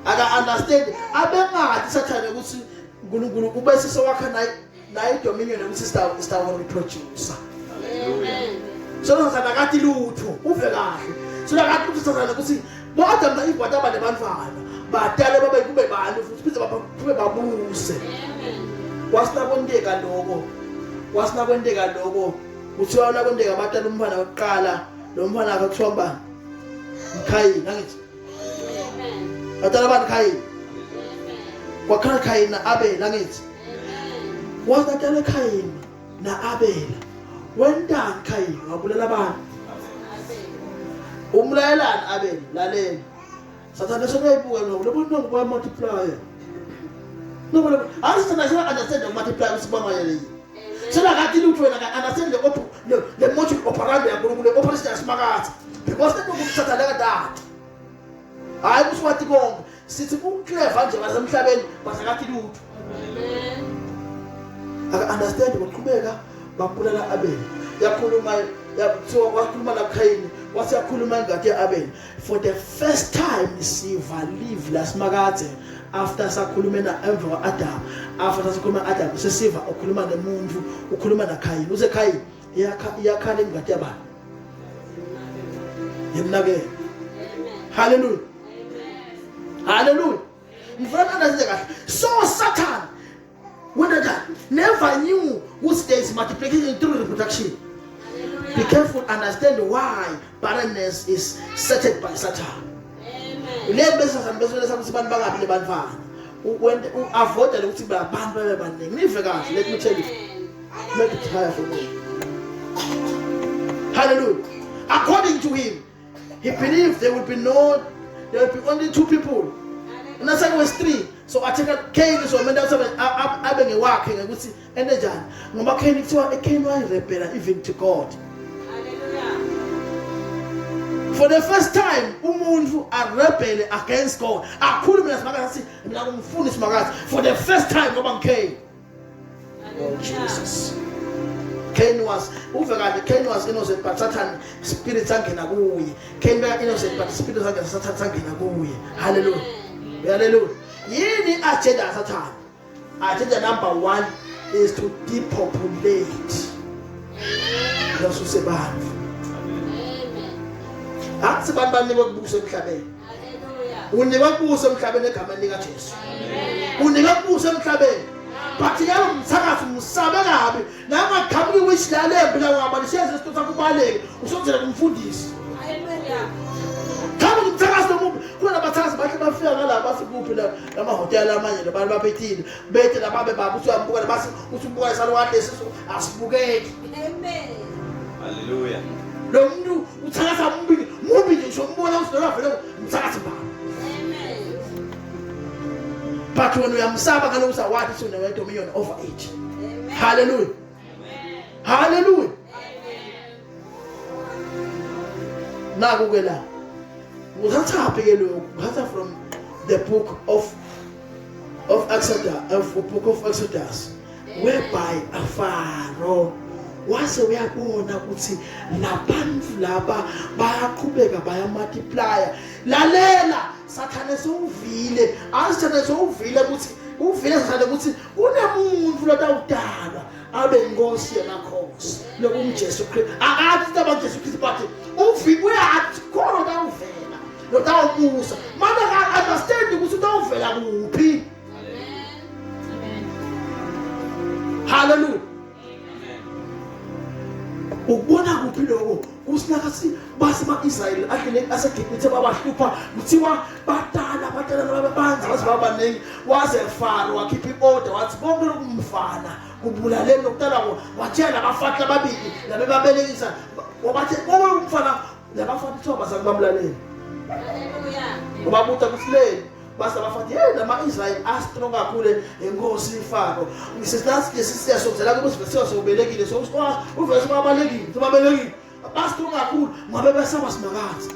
aka understand abengathi Sathane ukuthi uNkulunkulu ubese sewakha nayi dominion ukuthi star reproduce. Amen. So Sathane akathi lutho uve kahle so akathi ukuthi Sathane ukuthi bo Adam na Eve bataba lebantwana badala babe kube bantu futhi bize babe babuse. Amen. Wasinakwendeka lokho kuthiwa nakwendeka abatala umfana wokuqala lo mfana akhe kuthiwa ngubani uKhayini ngithi Amen. batala bani Khayini Amen. kwakhala Khayini na Abela ngithi Amen. wasatala Khayini na Abela wendani Khayini wabulela abantu umlayelani Abel laleni Sathane sokuyibuka lo ngoba multiply no asithanda understand the multiply usibanga yini sila kathi lutho wena ka understand the module operandi yankulunkulu operation yasimakathi because lokuthatha la data hayi kuswathi konke sithi uclever nje basemhlabeni basakathi lutho aka understand ukuqhubeka babulala Abel yakhuluma so wakhuluma la Cain wasiyakhuluma ngathi Abel for the first time siva live lasimakathi after sakhuluma na emva Adam after sakhuluma Adam sesiva ukhuluma nemuntu ukhuluma na Cain use Cain yakhala ngathi yabani yemnake hallelujah hallelujah mfana ndazeka so Satan when that never knew which there is multiplication through reproduction. Be careful, understand why barrenness is set by Satan. Amen. When avoid the let me tell you, make it higher for me. Hallelujah. According to him, he believed there will be only 2 people. And that's was 3. So I take a Cain so menda abe ngiwakhe ukuthi enenjani ngoba Cain kuthiwa Cain wayirebela even to God. Hallelujah. For the first time umuntu arebele against God. Akhulume nasimakathi mina ngumfuni simakathi for the first time ngoba Cain. Oh Jesus. Cain was innocent but Satan spirit sangena kuye. Cain was innocent but spirit sangena kuye. Hallelujah. Hallelujah. Yini agenda Satan? Agenda number 1 is to depopulate. Losu sebantu. Athi abantu banikwe kubusa emhlabeni. Hallelujah. Unikwe kubusa emhlabeni egameni lika Jesu. Unikwe kubusa emhlabeni. But yalo mthakathi musabe kabi. Nangaqhamuki wishilalembe la ngabalisheze isitotha kubaleke. Usonzela kumfundisi. Hallelujah. Kama ngimthakathi nomuntu kuna bathakathi bahle bafika ngala bafikuphi la mahotela amanye labantu baphethile bethe lababe baba usuyambuka basi usumbuka isalwade sisu asibukeki. Amen. Hallelujah. Lo muntu uthakatha mubi nje umbona usidala vele mthakathi baba. Amen. But when uyamsaba kana usawathi sona we dominion over it. Amen. Hallelujah. Amen. Hallelujah. Amen. Naku ke la uthatha ke lo uthatha from the book of Exodus whereby Pharaoh wase uyabona ukuthi labantu laba bayaqhubeka bayamultiply lalela Sathane sowuvile asithane sowuvile ukuthi uvile Sathane ukuthi unemuntu lotawudala abe inkosi yamakhosi lokumjesu Kristu akathi taba Jesu Kristu but uyathi khona utawuvela lotawubusa manje ka understand ukuthi utawuvela kuphi. Hallelujah. Ukubona kuphi lokho usinakathi basema Israel akhe asegibithe babahlupha kuthiwa badala babanza bazibabanengi waze Pharaoh wakhipha iorder wathi bonke lokumfana kubulaleni lokutala watshela abafathi ababili labebabelekisa wabathi bonke umfana labafana thoba bazakubamlaleni. Hallelujah. Ubabuta kusileni basa bafathi lama Israel astrong kakhulu enkosi iFaro ngisesithi siyasozela kubusivesiwa sobelekile so uvese babalekile sobabelekile bastrong kakhulu ngabe besaba simakathi.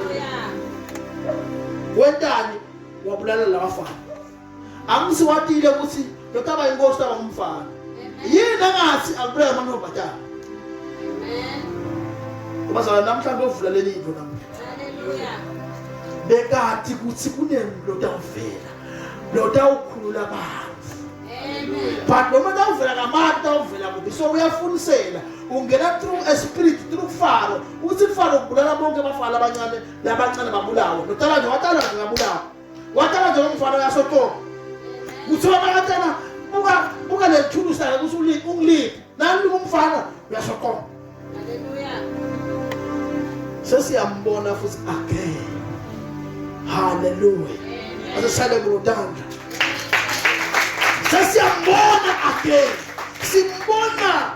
Hallelujah. Wentani wabulala labafana angisiwatile ukuthi lokaba inkosi taba ngumfana yini angathi akubulala manje obhatala. Amen. Ubazala namhlanje ovula leli into namhlanje. Hallelujah. Bekati kuthi kunemlo tawuvela lo tawukhulula abantu. Amen. But noma tawuvela kamati tawuvela kuphi so uyafunisela ungena through a spirit through Pharaoh uthi Pharaoh kubulala bonke abafana abancane labancane babulawa notala nje watala ngabulawa watala nje umfana yasoto kuthiwa bakatana buka le thulu sala kuthi ungiliphi nani umfana uyasokoma. Hallelujah. Sesiyambona futhi again. Hallelujah. Asasale kulodanga. Sesiyambona again. Simbona.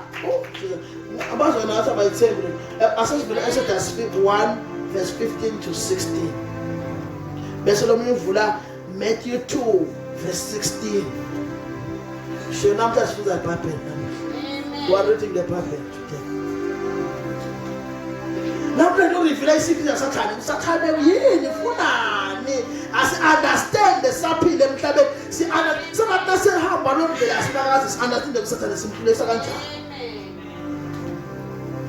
Abazona athi abayithembe. Asasivele Exodus 1 verse 15 to 16. Bese lo muvula Matthew 2 verse 16. Sure, now that's the Bible. You are reading the Bible today. Now they don't realize if it's Satan. Satan, yini funani? As understand the sapi them klabe. See, some of them say how balon they as understand the Satan is simply Satan.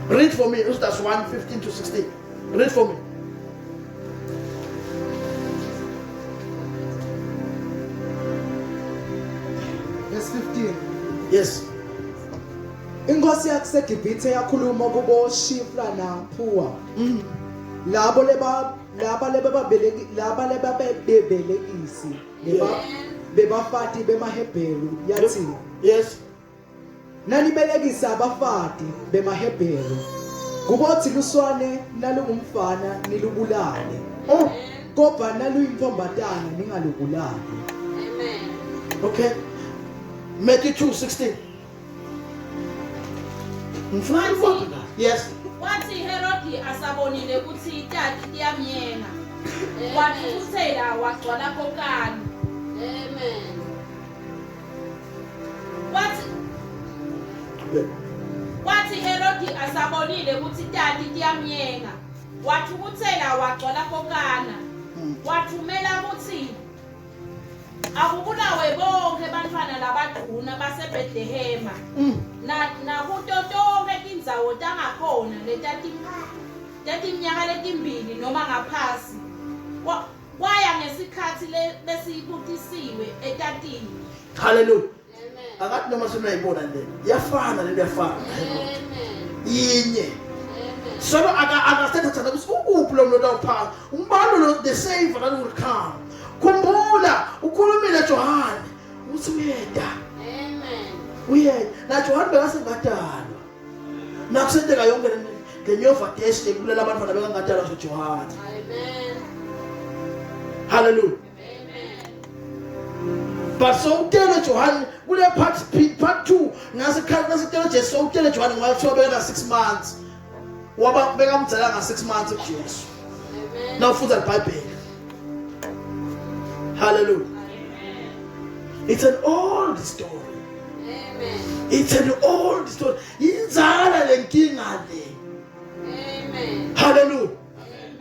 Read for me. That's 1:15 to 16. Read for me. Verse 15. Yes. Inkosi yaseGibhithe yakhuluma kubo Shifra naPhuwa. Labo bebelekisi bebafati bemaHebheru yathi. Yes. Nanibelekisa abafati bemaHebheru. Kubothi luswane nalungumfana nilubulale. Oh. Kodwa naluyimfombatana ningalubulali. Amen. Okay. Matthew 2:16. Yes. Wathi Herodi asabonile ukuthi itatha iyamyenga. Wathuthela wagcwala kokani. Amen. Wathi Herodi asabonile ukuthi itatha iyamyenga. Wathuthela wagcwala kokana. Wathumela ukuthi akubulawe bonke abantwana labaduna baseBethlehema. Na kuto tonke indzawo tangakhona letati iminyaka letimbili noma ngaphasi kwaya ngesikhathi besibutisiwe etatini. Hallelujah. Amen. Akathi noma sinayibona le yafana le yafana. Amen. Yinye. Amen. So understand that ukuthi ukuphi lo muntu awupha umbalo lo the savior that will come. Khumbula ukhulumile John uthi uyeda. Amen. Uyeda na John bekasengadalwa. Nakusenteka yonke le nyova test ekulela abantwana bekangadalwa so John. Amen. Hallelujah. Amen. But so tell John kule part 2 ngasikhala Jesu so tell John ngwathiwa beka 6 months. Waba bekamdzala nga 6 months uJesu. Amen. Now for the Bible. Hallelujah. Amen. It's an old story. Amen. It's an old story. Inzala lenkinga le. Amen. Hallelujah. Amen.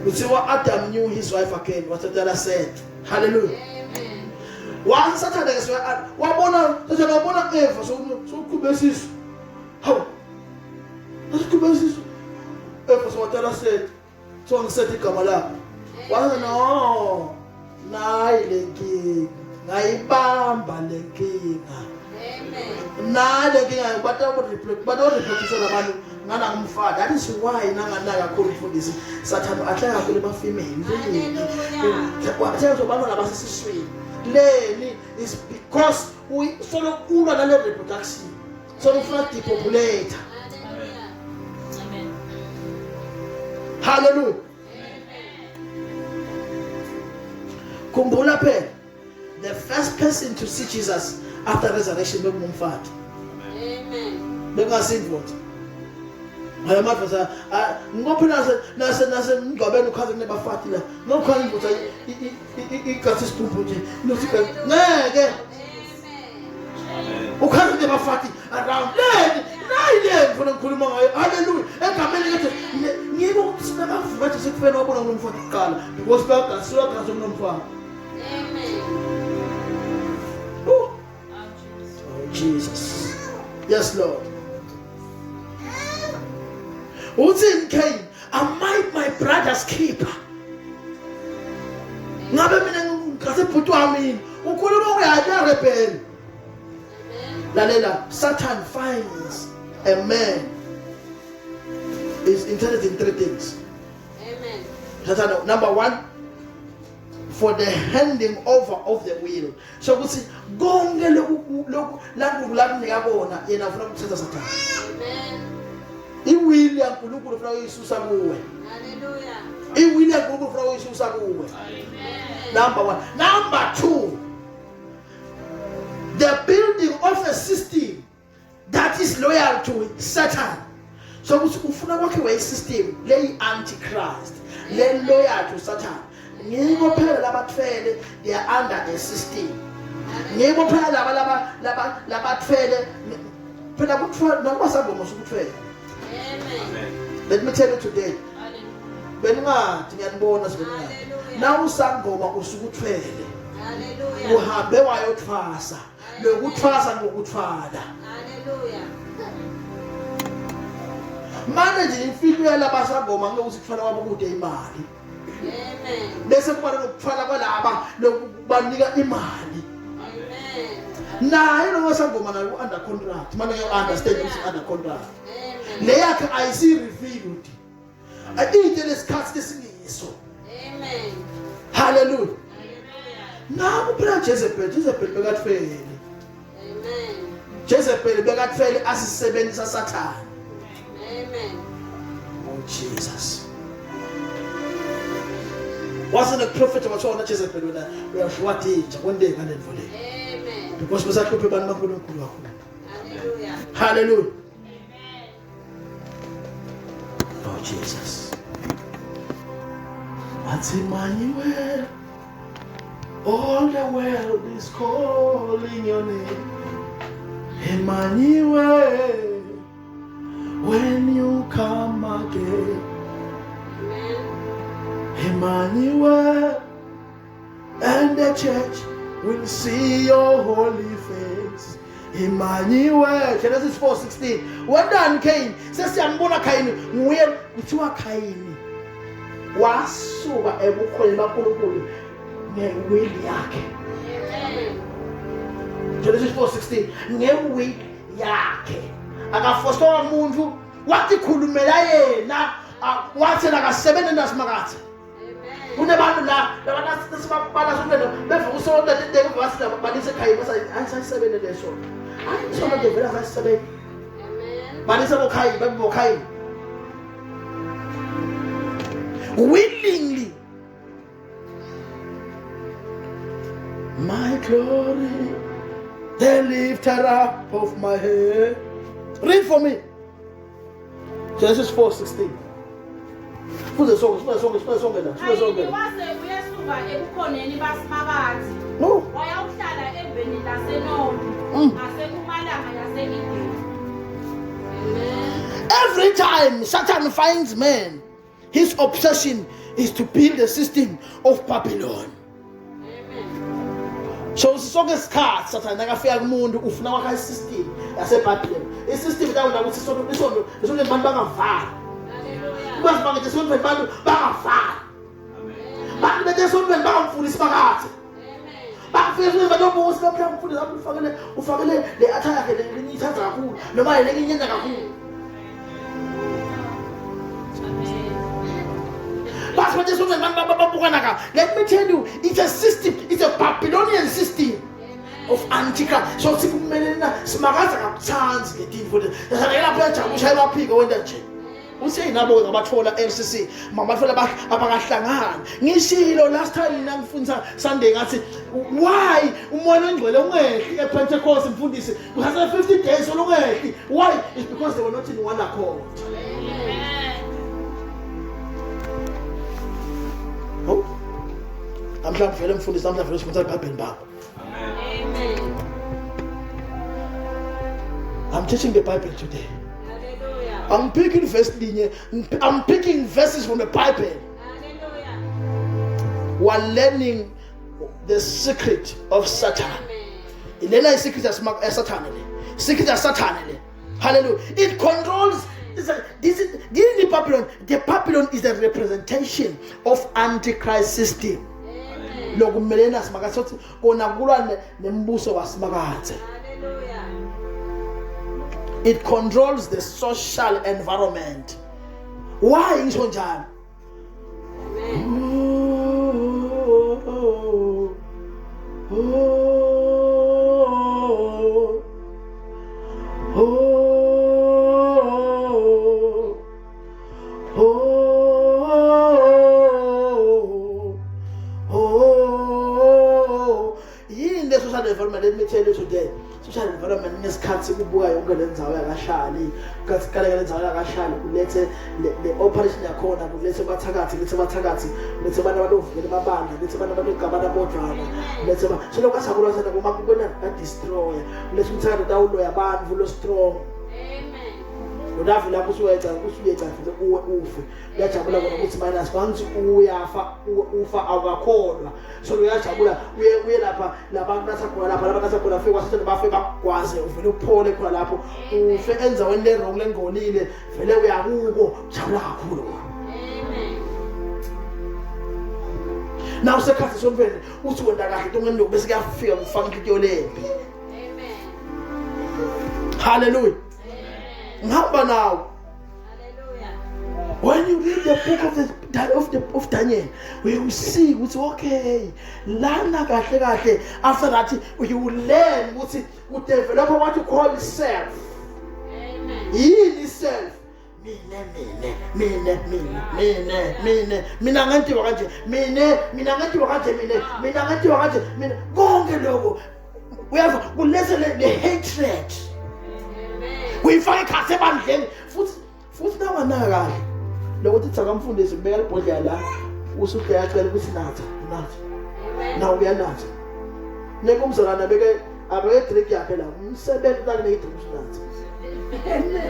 You see what Adam knew his wife again, what the other said. Hallelujah. Amen. One Saturday, wabona Eva, so kubesisu. How? That's kubesisu. Eva, so what the other said. So on said Kamala. One no. Nai lenkinga. Ngaibamba lenkinga. Amen. Na lenkinga but don't reflect on abantu ngana ngumfana. That is why nangana kakhulu mfundisi Satan ahlala kakhulu emafemini. Kwathi abantu labasisiswini. Leni is because we solo kulwa nale reproduction. So ufuna depopulate. Hallelujah. Amen. Hallelujah. Kumbula phela the first person to see Jesus after resurrection bekungumfana. Amen. Bengasindvoda. Hayi mafasa ngophela nase ngobeni ukhaze kunebafati la. Ngokhala imvuza igathi sibhubhu nje. Ngeke Amen. ukhaze kunebafati around. Nayi mfuna ngikhuluma ngayo. Hallelujah. Egameni lethu ngeke ukusinakavuka nje sekufena wabona ngomfana kuqala because bayagasiwa gazo nomfana. Amen. Oh Jesus. Yes Lord. Uthi Cain, am I my brother's keeper? Ngabe mina ngase bhuti wami ukhuluma uyaya rebel. Lalela, Satan finds a man is interested in 3 things. Amen. Satan, number 1, for the handing over of the will. So kuthi konke lokhu lakunika bona yena ufuna ukuthatha Satan. Amen. Iwili yaNkulunkulu ufuna uyisusa kuwe. Hallelujah. Iwili yaNkulunkulu ufuna uyisusa kuwe. Amen. Number 1. Number 2, the building of a system that is loyal to Satan. So ufuna kwakhiwe isystem le antichrist le loyal to Satan. Ngibo phela labathwele they are under a system. Ngibo phela labathwele phela kuthwele nokubasangoma sokuthwele. Amen. Let me tell you today. Hallelujah. Bengathi ngiyabona sibona. Na usangoma usukuthwele. Hallelujah. Uhambe wayothwasa. Lokuthwasa ngokuthwala. Hallelujah. Manje imfilo yalabasangoma ngokuthi kuthwala kwabo kude imali. Amen. Bese kuba lokuthwala kwalaba lokubanika imali. Amen. Naye lo wasangoma nayo under contract. Manje you understand ukuthi under contract. Amen. Le yakhe ayisi revealed. Ayithe lesikhathi lesingiso. Amen. Hallelujah. Hallelujah. Naku phela Jezebel bekathwele. Amen. Jezebel bekathwele asisebenzisa Satan. Amen. Oh Jesus. Wasn't a prophet watshona Jezebel wena uyashwatinja konke ngalendvo le. Amen. Because besahluphe abantu baNkulunkulu kakhulu. Hallelujah. Hallelujah. Amen. Oh Jesus. What's Emmanuel? All the world is calling your name. Emmanuel. When you come again. Amen. Emmanuel. And the church will see your holy face. Emmanuel. Genesis 4:16. When Dan came, says Yambona Kaini, nguye kuthiwa Kaini. Wasuka ebukhweni baNkulunkulu ngewili yakhe. Amen. Genesis 4:16. Ngewili yakhe. Akafoswa umuntu wathi khulumela yena wathi akasebenze nasimakathi. Amen. Kunabantu la labanasibabala sonke beva usonke into wasila balise ekhaya basa ayisasebenze leso. Hayi sona nje vela asasebenze. Amen. Balise bokhaya babokhaya. Willingly. My glory, the lifter up of my head. Read for me. Genesis 4:16. Put the song. Kayini wase uyesuka ebukhoneni basimakathi. No. Wayawuhlala eveni laseNodi. Ngasempumalanga yaseNingizimu. Amen. Every time Satan finds man, his obsession is to build a system of Babylon. Amen. So sonke isikhathi Satan akafika kumuntu ufuna kwakha isystem yaseBabylon. Isystem lawula ukuthi isondo abantu bangavala. Hallelujah. Bazi bangathi sonke abantu bangavala. Amen. Bantu betesondweni bangamfundisi phakathi. Amen. Bafike banobusi lapha umfundisi ufakele le attire yakhe lenyithaza kakhulu noma lenyenya kakhulu. Let me tell you, it's a system, it's a Babylonian system of antichrist. So sikumela simakaza kabuthandi ngetinto futhi. Ngiyela phela jabusha ebaphiko wenda nje. Uthi nabo ngabathola LCC, mabathola abakahlangana. Ngishilo last time mina ngifundisa Sunday ngathi why umoya ongcwele ungehli ePentecost mfundisi. Kuhasa 50 days olungehli. Why? It's because they were not in one accord. Oh. I'm trying to film mfundisi namhla vele sifundisa iBhayibheli babo. Amen. I'm teaching the Bible today. Hallelujah. I'm picking I'm picking verses from the Bible. Hallelujah. While learning the secret of Satan. Amen. Ilena is secret of Satan. Secret of Satan. Hallelujah. It controls. This is the Babylon. The Babylon is a representation of Antichrist system. Amen. Lokumelena simakathi kona kulwa nembuso wasimakathi. Hallelujah. It controls the social environment. Why ngisho njalo? Amen. In the social environment, let me tell you today, social environment ngesikhathi kubuka yonke le ndzawo yakashali kasikale le ndzawo yakashali kulethe le operation yakhona kulethe bathakathi lethe bana abavukele babanda lethe bana abagabana bodrama lethe ba so lokho asakula sana kuma kubona destroy lethe umthakathi dawulo yabantu lo strong. Amen. Udavi lapho usuyenza vile uwe ufe uyajabula kona ukuthi minus once ufa awakholwa so uyajabula uye lapha labantu nasakhona lapha nasakhona fike kwasithe bafe bakwaze uvele uphole khona lapho ufe enzaweni le wrong lengolile vele uyakubo jabula kakhulu. Amen. Now sekhathi somveni uthi wenda kahle into ngene bese kuyafika kufaka into lembi. Amen. Hallelujah. Now, Hallelujah. when you read the book of Daniel, we will see what's okay. Lana kahle after that you will learn what develop what you call self. Amen. In self. Mina ngathi wakanje konke lokho uyava kulesele the hatred. Kuyifaka ikhasi ebandleni futhi nawanaka kahle lokuthi tsakamfundisi kubeka libhodlela la usubhekacela ukuthi natha na uyanatha neke umzalwana abeke drink yakhe la umsebenzi la ne drink natha. Amen.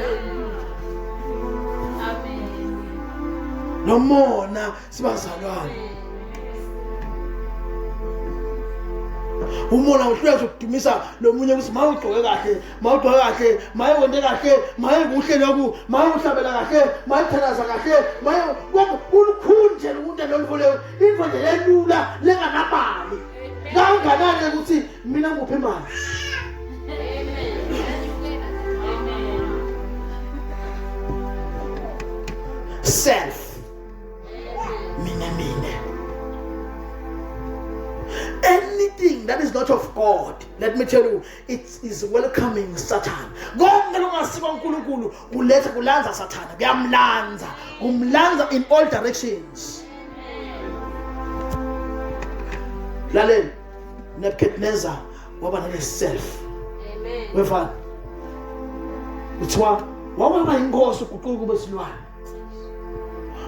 Nomona sibazalwana umona uhlezi ukudumisa lo munye ukuthi mawugcoke kahle maye wende kahle maye kuhle lokhu maye uhlabela kahle maye thalaza kahle maye ulukhunje umuntu lolivule into nje elula lenganamali kanganani ukuthi mina nguphe imali. Self mina anything that is not of God, let me tell you, it is welcoming Satan. Konke longasiko uNkulunkulu kuletha kulanza Satan, kumlanza in all directions. Lalela Nebuchadnezzar waba nale self. Amen. Wefana uthiwa waba inkosi uguquka kube silwane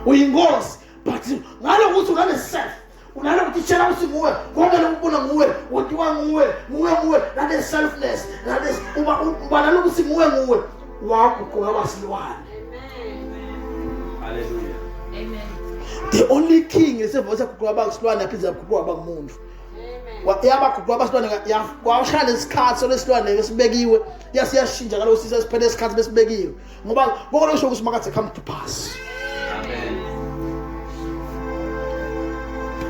uyinkosi but ngalokuthi unale self unalo ukuthi tshela ukuthi nguwe konke lokubona nguwe wontiwa nguwe nale selfness nale uba nalo ukuthi nguwe waguquka abasilwane. Hallelujah. Amen. The only king esevosa kuguquka abasilwane aphiza kuguquka abakumuntu. Yabaguquka abasilwane kwashaya lesikhathi lesilwane esibekiwe yasiyashintsha ngalo sisa siphele isikhathi besibekiwe ngoba konke lokho ukuthi makathi come to pass. Amen.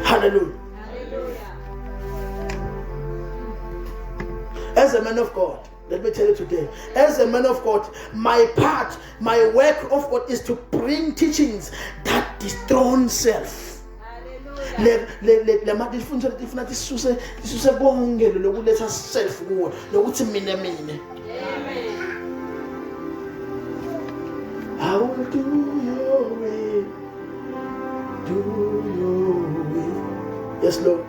Hallelujah. Hallelujah. As a man of God, let me tell you today, as a man of God, my work of God is to bring teachings that dethrone self. Le madifundisa ifuna tisuse bonke lokuletha self kuwe lokuthi mina. Amen. I will do your way. Do your way. Yes, Lord.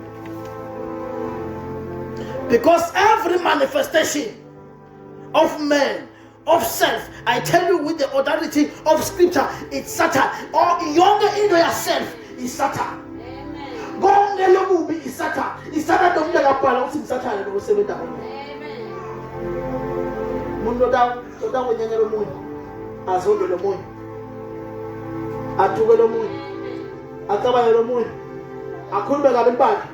Because every manifestation of man, of self, I tell you with the authority of scripture, it's Satan. Or younger in yourself is Satan. Amen. Gonge lobubi is Satan. Is Satan don't get up and see Satan and say that. Amen. Mundo down when you're moon. As old the moon. At two the moon. At the moon. I couldn't be a bad.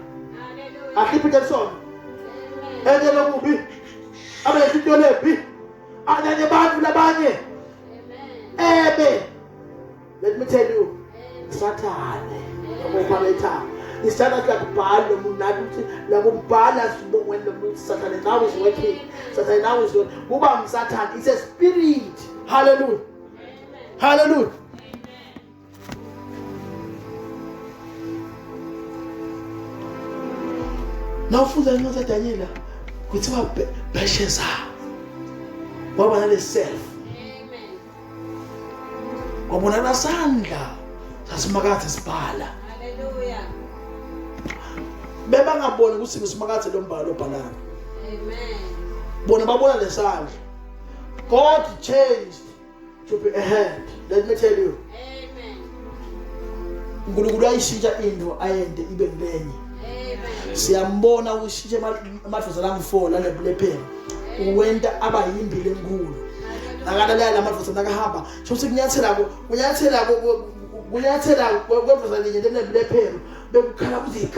I keep it a song. And the lobubi. I let it go let be. And then the bad will abandon. Amen. Let me tell you, Satan. He started like a ball, when the Satan now is working. Satan now is working. Satan is a spirit. Hallelujah. Hallelujah. Now for the another Daniela, with our Belshazzar. What about the self? Wabona sandla sasimakathe sibhala. Hallelujah. Beba ngabona ukuthi simakathe lo mbhalo obhalayo. Amen. bona babona lesandla. God changed to be a hand. Let me tell you. Amen. uNkulunkulu ayishintsha into ayende ibe ngenye. Amen. Siyambona ushintshe amadvodza angu4 la lephela. Uwenta aba yimbili enkulu. Akalalela lamadvodza nakahamba. Shothi kunyathela kwevudza linye lephela. Bekukhala kuthi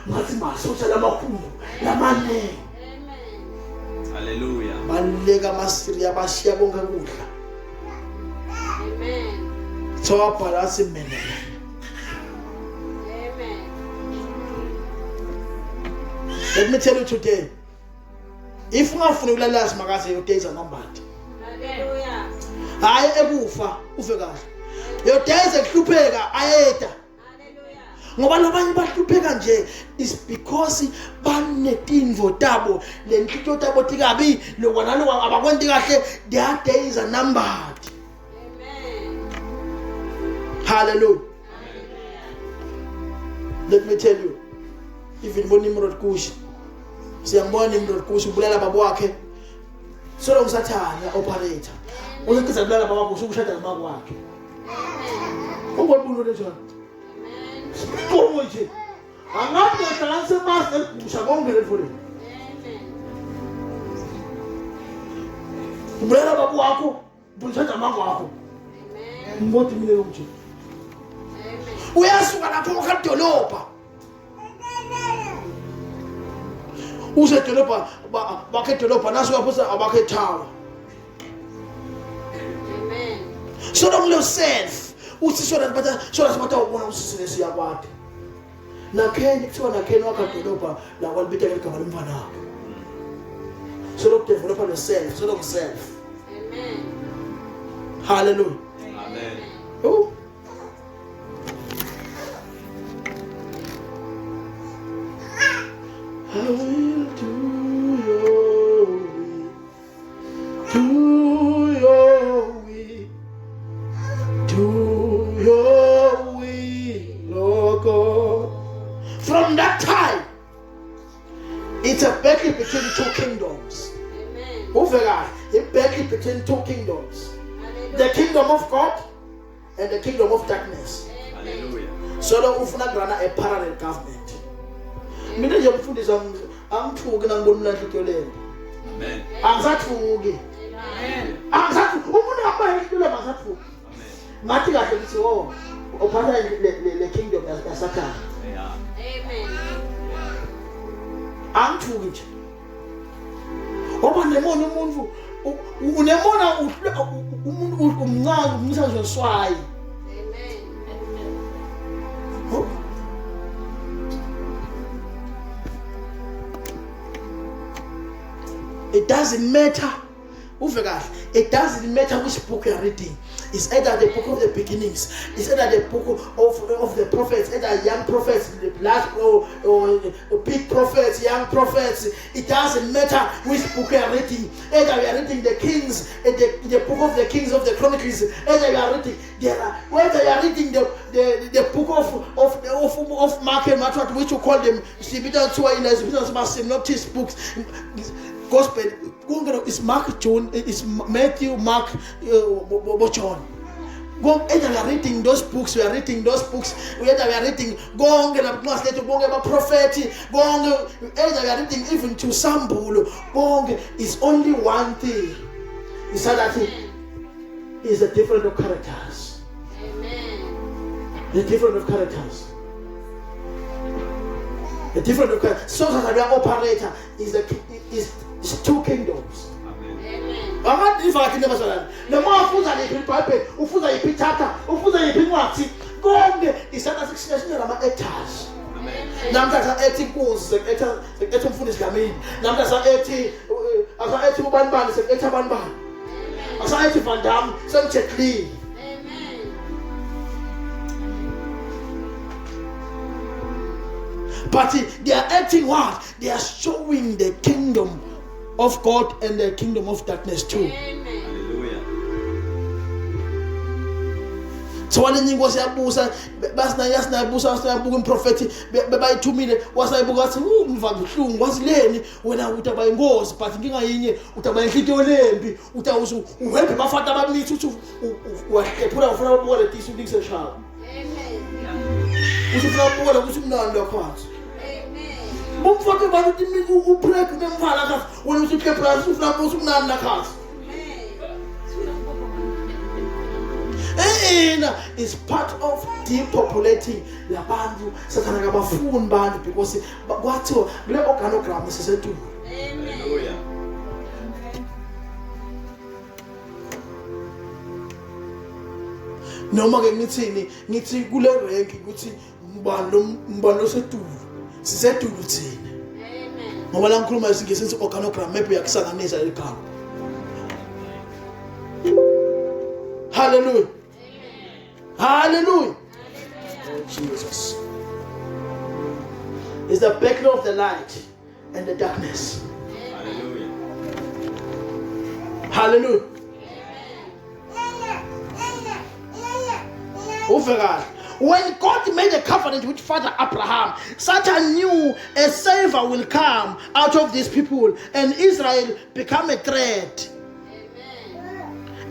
ngathi masosha lamakhulu lamane. Hallelujah. Baleka amasiriya bashiya konke kudla. Amen. Thopha amen. Amen. Let me tell you today, if ungafuni ukulala simakaze your days are numbered. Hallelujah. Hayi ekufa ufe kahle. Your days ekuhlupheka ayeda. Hallelujah. Ngoba labanye bahlupheka nje is because banetinvo tabo lenhlutho tabo tikabi lokwana lo abakwenti kahle, their days are numbered. Amen. Hallelujah. Let me tell you, even when Nimrod Kush, siyambona Nimrod Kush ubulala baba wakhe, solo ngisathana operator. Uzokuza kubulala baba wakhe usukushada namako wakhe. Ungobuntu njalo. Konke nje. Angathi ngihlala semasi elibusha konke lefule. Ubulala baba wakho, ubushada namako wakho. Ngibona mina lokho. Uyasuka lapho ukadolopha. Use dolopha bakhe dolopha naso yaphosa abakhe tower. Amen. So don't yourself. Uthi shona sibatha ubona usisi lesiya kwade. Nakheni kuthiwa nakheni wakadolopha la kwalibita igama lomfana wakhe. So don't develop yourself, so don't self. Amen. Hallelujah. Amen. Oh. I will do your will, do your will, do your will, oh God. From that time, it's a battle between two kingdoms. Amen. Overall, a battle between two kingdoms. The Hallelujah. kingdom of God and the kingdom of darkness. Hallelujah. So don't ufuna grana a parallel government. Mina nje mfundisa angithuki nangibona umlahlo lento. Amen. Angisathuki. Amen. Angisathuki. Umuntu akubaya into le masathuki. Amen. Ngathi kahle ukuthi oh uphatha le kingdom ya Satan. Yeah. Amen. Angithuki nje. Oba nemona umuntu unemona umuntu umncane umisa nje swai. Amen. Oh. It doesn't matter. It doesn't matter which book you are reading. It's either the book of the beginnings, it's either the book of the prophets, either young prophets, the black or big prophets, young prophets. It doesn't matter which book you are reading. Either you are reading the Kings, the book of the Kings of the Chronicles. Either you are reading whether you are reading the book of Mark and Matthew, which you call them synoptic books. Gospel is Mark, John, is Matthew, Mark, John. Go either we are reading those books, whether we are reading Gong and translate Gong about prophet, Gong, either we are reading even to Sambulo. Gong is only one thing. Is that thing is the difference of characters. Amen. The difference of characters. The different of characters. So that we are operator is two kingdoms. Amen. Angadivaka indaba noma ufuza lephi iBhayibheli, ufuza yiphi ichapter, ufuza yiphi incwadi, konke isana sikushina lama actors. Amen. Namhla ethi inkosi ethi umfundisi Dlamini, namhla ethi ethi ubani ethi abantu bani. Ethi Van Damme, Jet Li. Amen. But they are acting what? They are showing the kingdom of God and the kingdom of darkness too. Amen. Hallelujah. Tsowalenye inkosi yabusa basinayabusa wasinabuka umprofeti bebayithumile wasayibuka wathi umva buhlungu wasileni wena utaba inkosi but inkinga yinye utaba inhlitiyo lembi utawuzu uhembe bafata abamithi uthi waphula ufuna ukubuka letisi ulikise shaka. Amen. Usufuna ukubuka ukuthi umnandi wakwazi. Amen. Umfake bathi uprek nemvala kazi wena uthi keplasi ufuna ukuthi umnandi nakazi. Is part of depopulating labantu sathana kabafuni bantu because kwathiwa kule organogram sisethu. Hallelujah. Noma ke ngithi kule rank ukuthi mbalo losetulu sisetulu thina. Amen. Ngoba la ngikhuluma isingisi organogram maybe yakusanganisa lekhaya. Hallelujah. Hallelujah. Oh, Jesus. It's the background of the light and the darkness. Hallelujah. Hallelujah. When God made a covenant with Father Abraham, Satan knew a savior will come out of these people and Israel become a threat.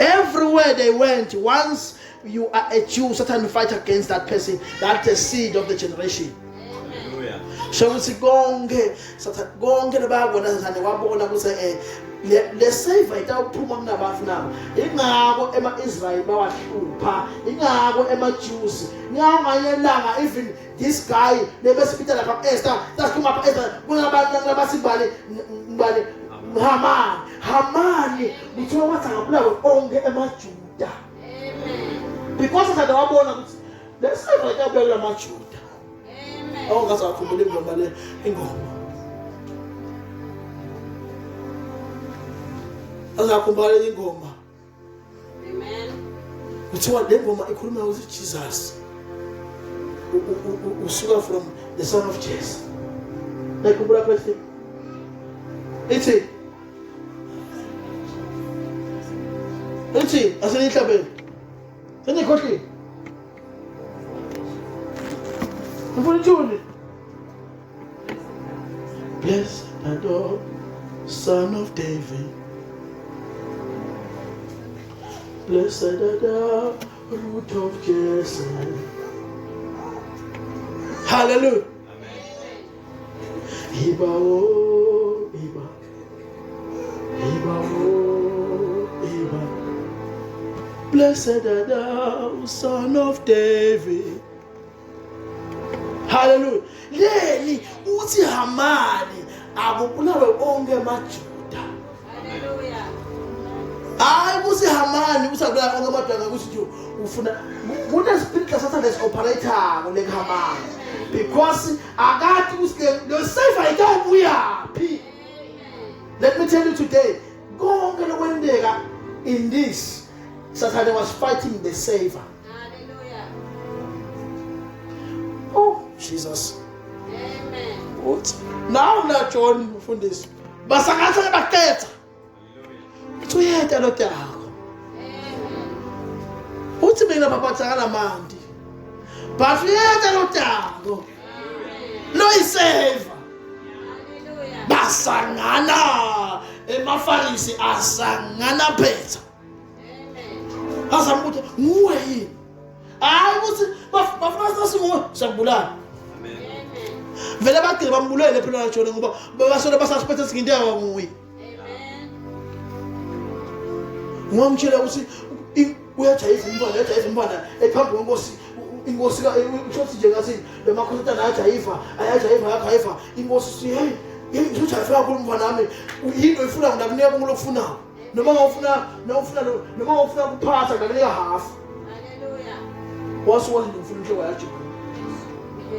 Everywhere they went, once you are a Jew, Satan will fight against that person. That's the seed of the generation. Hallelujah. So we see gonge nababona Satan wabona ukuthi le savior itawuphuma kunabantu nabo. Ingako ema-Israel bawahlupha, ingako ema-Jews. Ngiyangayelanga even this guy lebesipita lapha Esther, sasikhuluma lapha Esther kunabantu abasibali Hamani kuthiwa wathi angabulawe onke emaJuda. Because of the wabona ukuthi le savior itawubulala amaJuda. Amen. Awungazakhumbula ingoma le ingoma. Azakhumbula le ingoma. Amen. Kuthiwa le ngoma ikhuluma ukuthi Jesus usuka from the son of Jesse. Nakhumbula kwethu. Ithi asenihlabeni. Senikhohli. Mfundini. Blessed Adore, Son of David. Blessed Adore, Root of Jesse. Hallelujah. Iba oh Iba. Iba oh Iba. Blessed Adore, Son of David. Hallelujah. Leli uthi Hamani akubulawe onke amaJuda. Hallelujah. Hayi kuthi Hamani usabulawa onke amaJuda ukuthi nje ufuna kune spirit la Satan is operator le Hamani because akati usike the savior itabuya phi. Let me tell you today, konke lokwendeka in this Satan was fighting the savior. Hallelujah. Oh Jesus. Amen. What? Now na John mfundisi. Basakatha baketha. Uyeda lo yakho. Amen. Uthi mina papa tsakala mandi. But uyeda lo yakho. Lo iseva. Hallelujah. Basangana emafarisi asangana phetha. Amen. Azambuthi nguwe yini? Hayi ukuthi bafuna singuwe sakubulala. Amen. Amen. Vele bagcina bambulele phela na John ngoba basona basasiphethe singinte yakwaNguye. Amen. Ngomtshela ukuthi uyajayiva umntwana ephambi kwenkosi inkosi ka uthi nje ngathi lemakhosana ayajayiva inkosi si hey ujayiva kakhulu umntwana nami yini oyifuna ngikunika ngilokufuna noma ngofuna kuphatha ngakunika half. Hallelujah. Wasuka ngifuna inhloko yaJohn.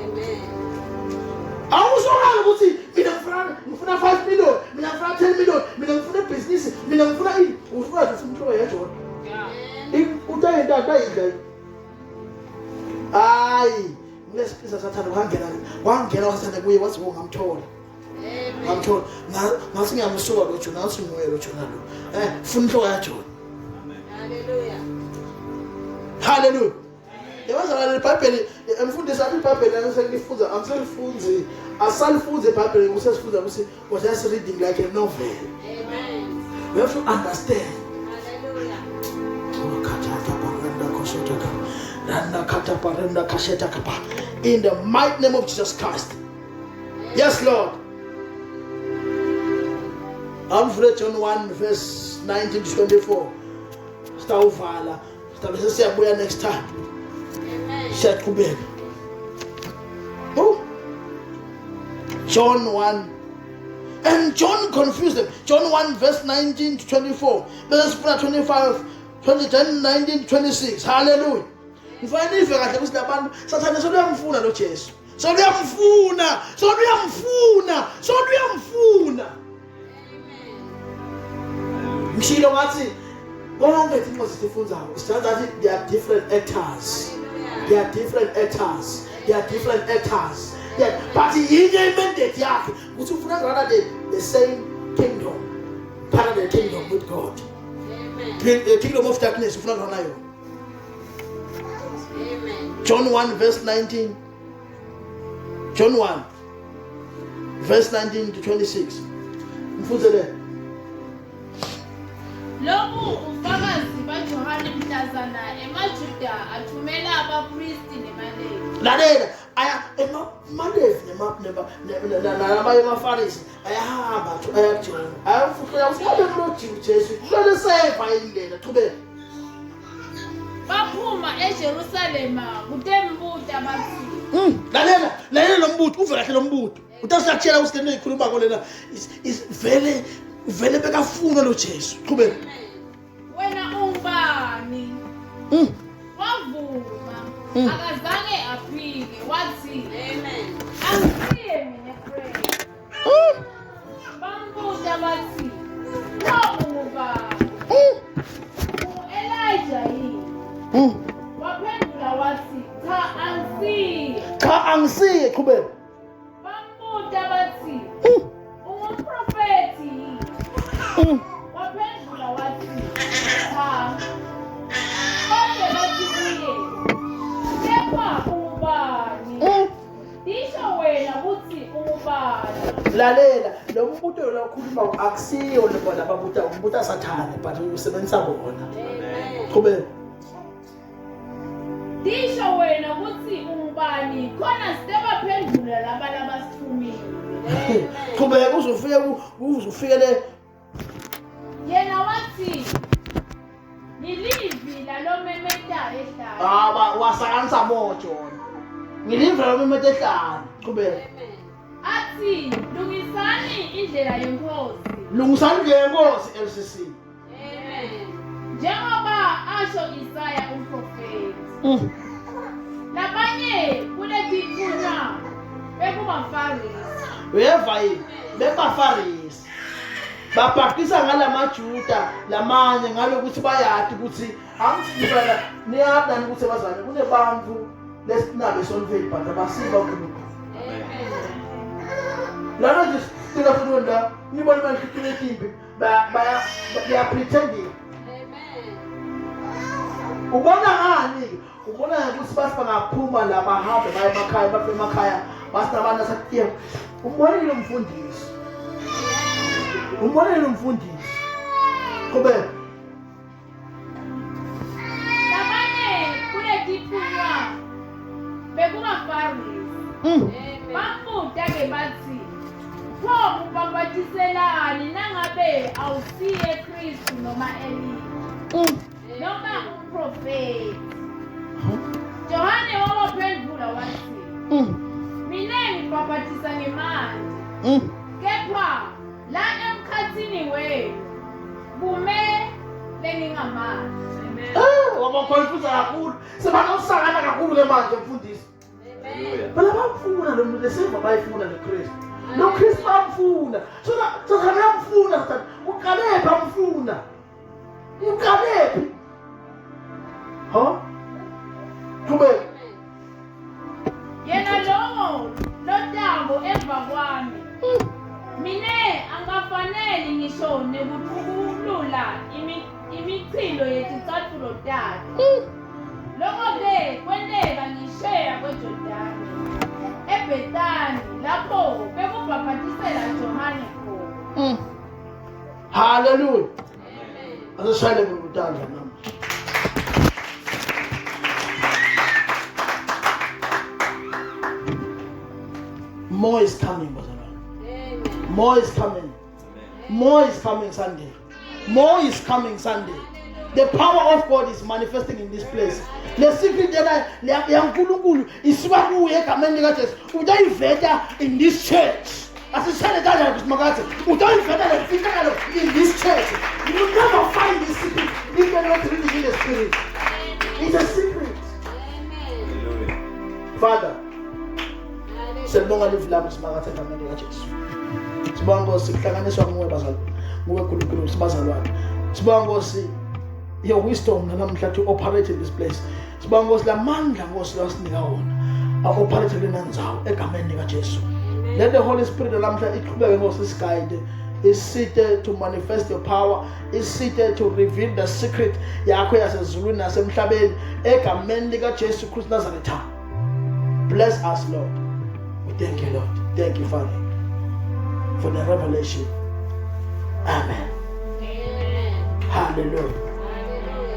Amen. Awuzokala ukuthi mina ngifuna 5 million, mina ngifuna 10 million, mina ngifuna business, mina ngifuna ini, ufuna inhloko yaJohn. Utayenda tayidla. Hayi, ngesipisa Sathane wangena wathanda kuye wathi ngamthola. Amen. Ngamthola. Ngathi ngiyamsuka lo John, ngathi nguye lo John lo. Funa inhloko yaJohn. Amen. Hallelujah. Hallelujah. Ngibazana leBhayibheli emfundisa iBhayibheli angiselifunza angiselifunzi asalifunze iBhayibheli kusesifunza ukuthi was just reading like a novel. Amen. We have to understand. Hallelujah. In the mighty name of Jesus Christ. Yes, Lord. I'm read John 1 verse 19 to 24. Stauvala. Stauvala next time. Amen. Shet kubeka. Oh. John 1. And John confused them. John 1 verse 19 to 24. Verse 25, 19 to 26. Hallelujah. Mfana ife kahle ukuthi labantu sathane soluyamfuna lo Jesu. Soluyamfuna. Ngishilo ngathi konke inqozi sifunzayo. Sizazi ukuthi they are different actors. Yeah, but yinye imandate yakhe ukuthi ufuna rather the same kingdom. Part of the kingdom with God. Amen. The kingdom of darkness ufuna ngona yo. Amen. John 1 verse 19. John 1 verse 19 to 26. Mfuze le. Lokhu ufakazi baJohane mntazana emaJuda athumela abapristi nemaleli. Lalela aya emaMalevi nabanye amaFarisi ayahamba ayajona ayafuna ukulojiwe Jesu kulele seva indlela qhubeka. Baphuma eJerusalema kutembuta bathi. Lalela lo mbutho uve kahle lo mbutho. Utasakutshela ukuthi lento eyikhuluma ko lena is vele bekafuna lo Jesu qhubeka. Wena ungubani? Wavuma. Akazange afike wathi Amen. angisiye mina friend. Bambuza bathi lo ungubani? Elijah yini? Waphendula wathi cha Angisiye qhubeka. Bambuza bathi ungumprofeti yini? Waphendula wathi cha. Kodwa bathi kuye kepha ungubani? Disho wena uthi ungubani? Lalela lo mbutho lo ukhuluma akusiyo lona babuta umbuta sathane but usebenzisa bona. Amen. Qhubeka. Disho wena uthi ungubani? Khona sitebaphendula laba labasithumile. Qhubeka uzofikele Yena wathi ngilivi lalomemeta ehlane. wasakanisa mojo. Ngilive lo memete ehlane. Qhubeka. Amen. Athi lungisani indlela yenkosi Lungisani ngenkosi LCC. Amen. njengoba asho Isaya umprofeti. Labanye kuletithunywa bekubaFarisi. Uyeva yini? BebaFarisi. Baphathisa ngalamaJuda lamanye ngalokuthi bayadi ukuthi angifuna niyadani ukuthi bazane kunebantu lesinabe sonveli but abasiba uNkulunkulu. Lana nje sicela funda nibona manje ikhiphe baya pretending. Ubona ngani? Ubona ukuthi basi bangaphuma la bahambe baye emakhaya bafe emakhaya basabana sakuthiya. Umbonile umfundisi. Qhubeka. Labanye kuletithunywa bekubaFarisi. Bambuza-ke bathi pho ubhabhatiselani nangabe awusiye Kristu noma Eliya noma umprofeti? Johane wabaphendula wathi mina ngibhabhatisa ngemanzi, kepha la emkhathini wenu kume lengingamanzi. Wabakhonfuza kakhulu. Sebanosakana kakhulu ke manje mfundisi. Phela bamfuna lo muntu lesemva bayifuna noKristu. NoKristu bamfuna. So bayamfuna sathi uqalephi amfuna. Uqalephi? Ha? Qhubeka. Yena lo tambo emva kwami mine angafanele ngisho nekuthulula imichilo yezicathulo takhe. Lokho-ke kwenteka batisela Johane khona. Hallelujah. Amen. Asishayele ngokuthandwa nami. More is coming, bazalwane. Amen. More is coming. More is coming Sunday. More is coming Sunday. The power of God is manifesting in this place. The secret that yankulunkulu isiba kuye egameni likaJesu. Utayiveta in this church. Asishayele kanjani kusimakathe. Utayiveta lefikelo in this church. You will never find this secret if you are not reading in the spirit. It's a secret. Amen. Father, Hallelujah. siyabonga live labo simakathe egameni likaJesu. Sibonga Nkosi kuhlanganiswa nguwe bazalwane. Nguwe nkulunkulu sibazalwane. Sibonga Nkosi your wisdom namhla to operate in this place. Sibonga Nkosi lamandla Nkosi lasinika wona. Operate kulena ndzawo egameni likaJesu. Let the Holy Spirit namhla iqhubeke Nkosi isiguide. Is seated to manifest your power. Is seated to reveal the secret yakho yasezulwini nasemhlabeni egameni likaJesu Christ Nazareth. Bless us, Lord. We thank you, Lord. Thank you, Father, for the revelation. Amen. Amen. Hallelujah.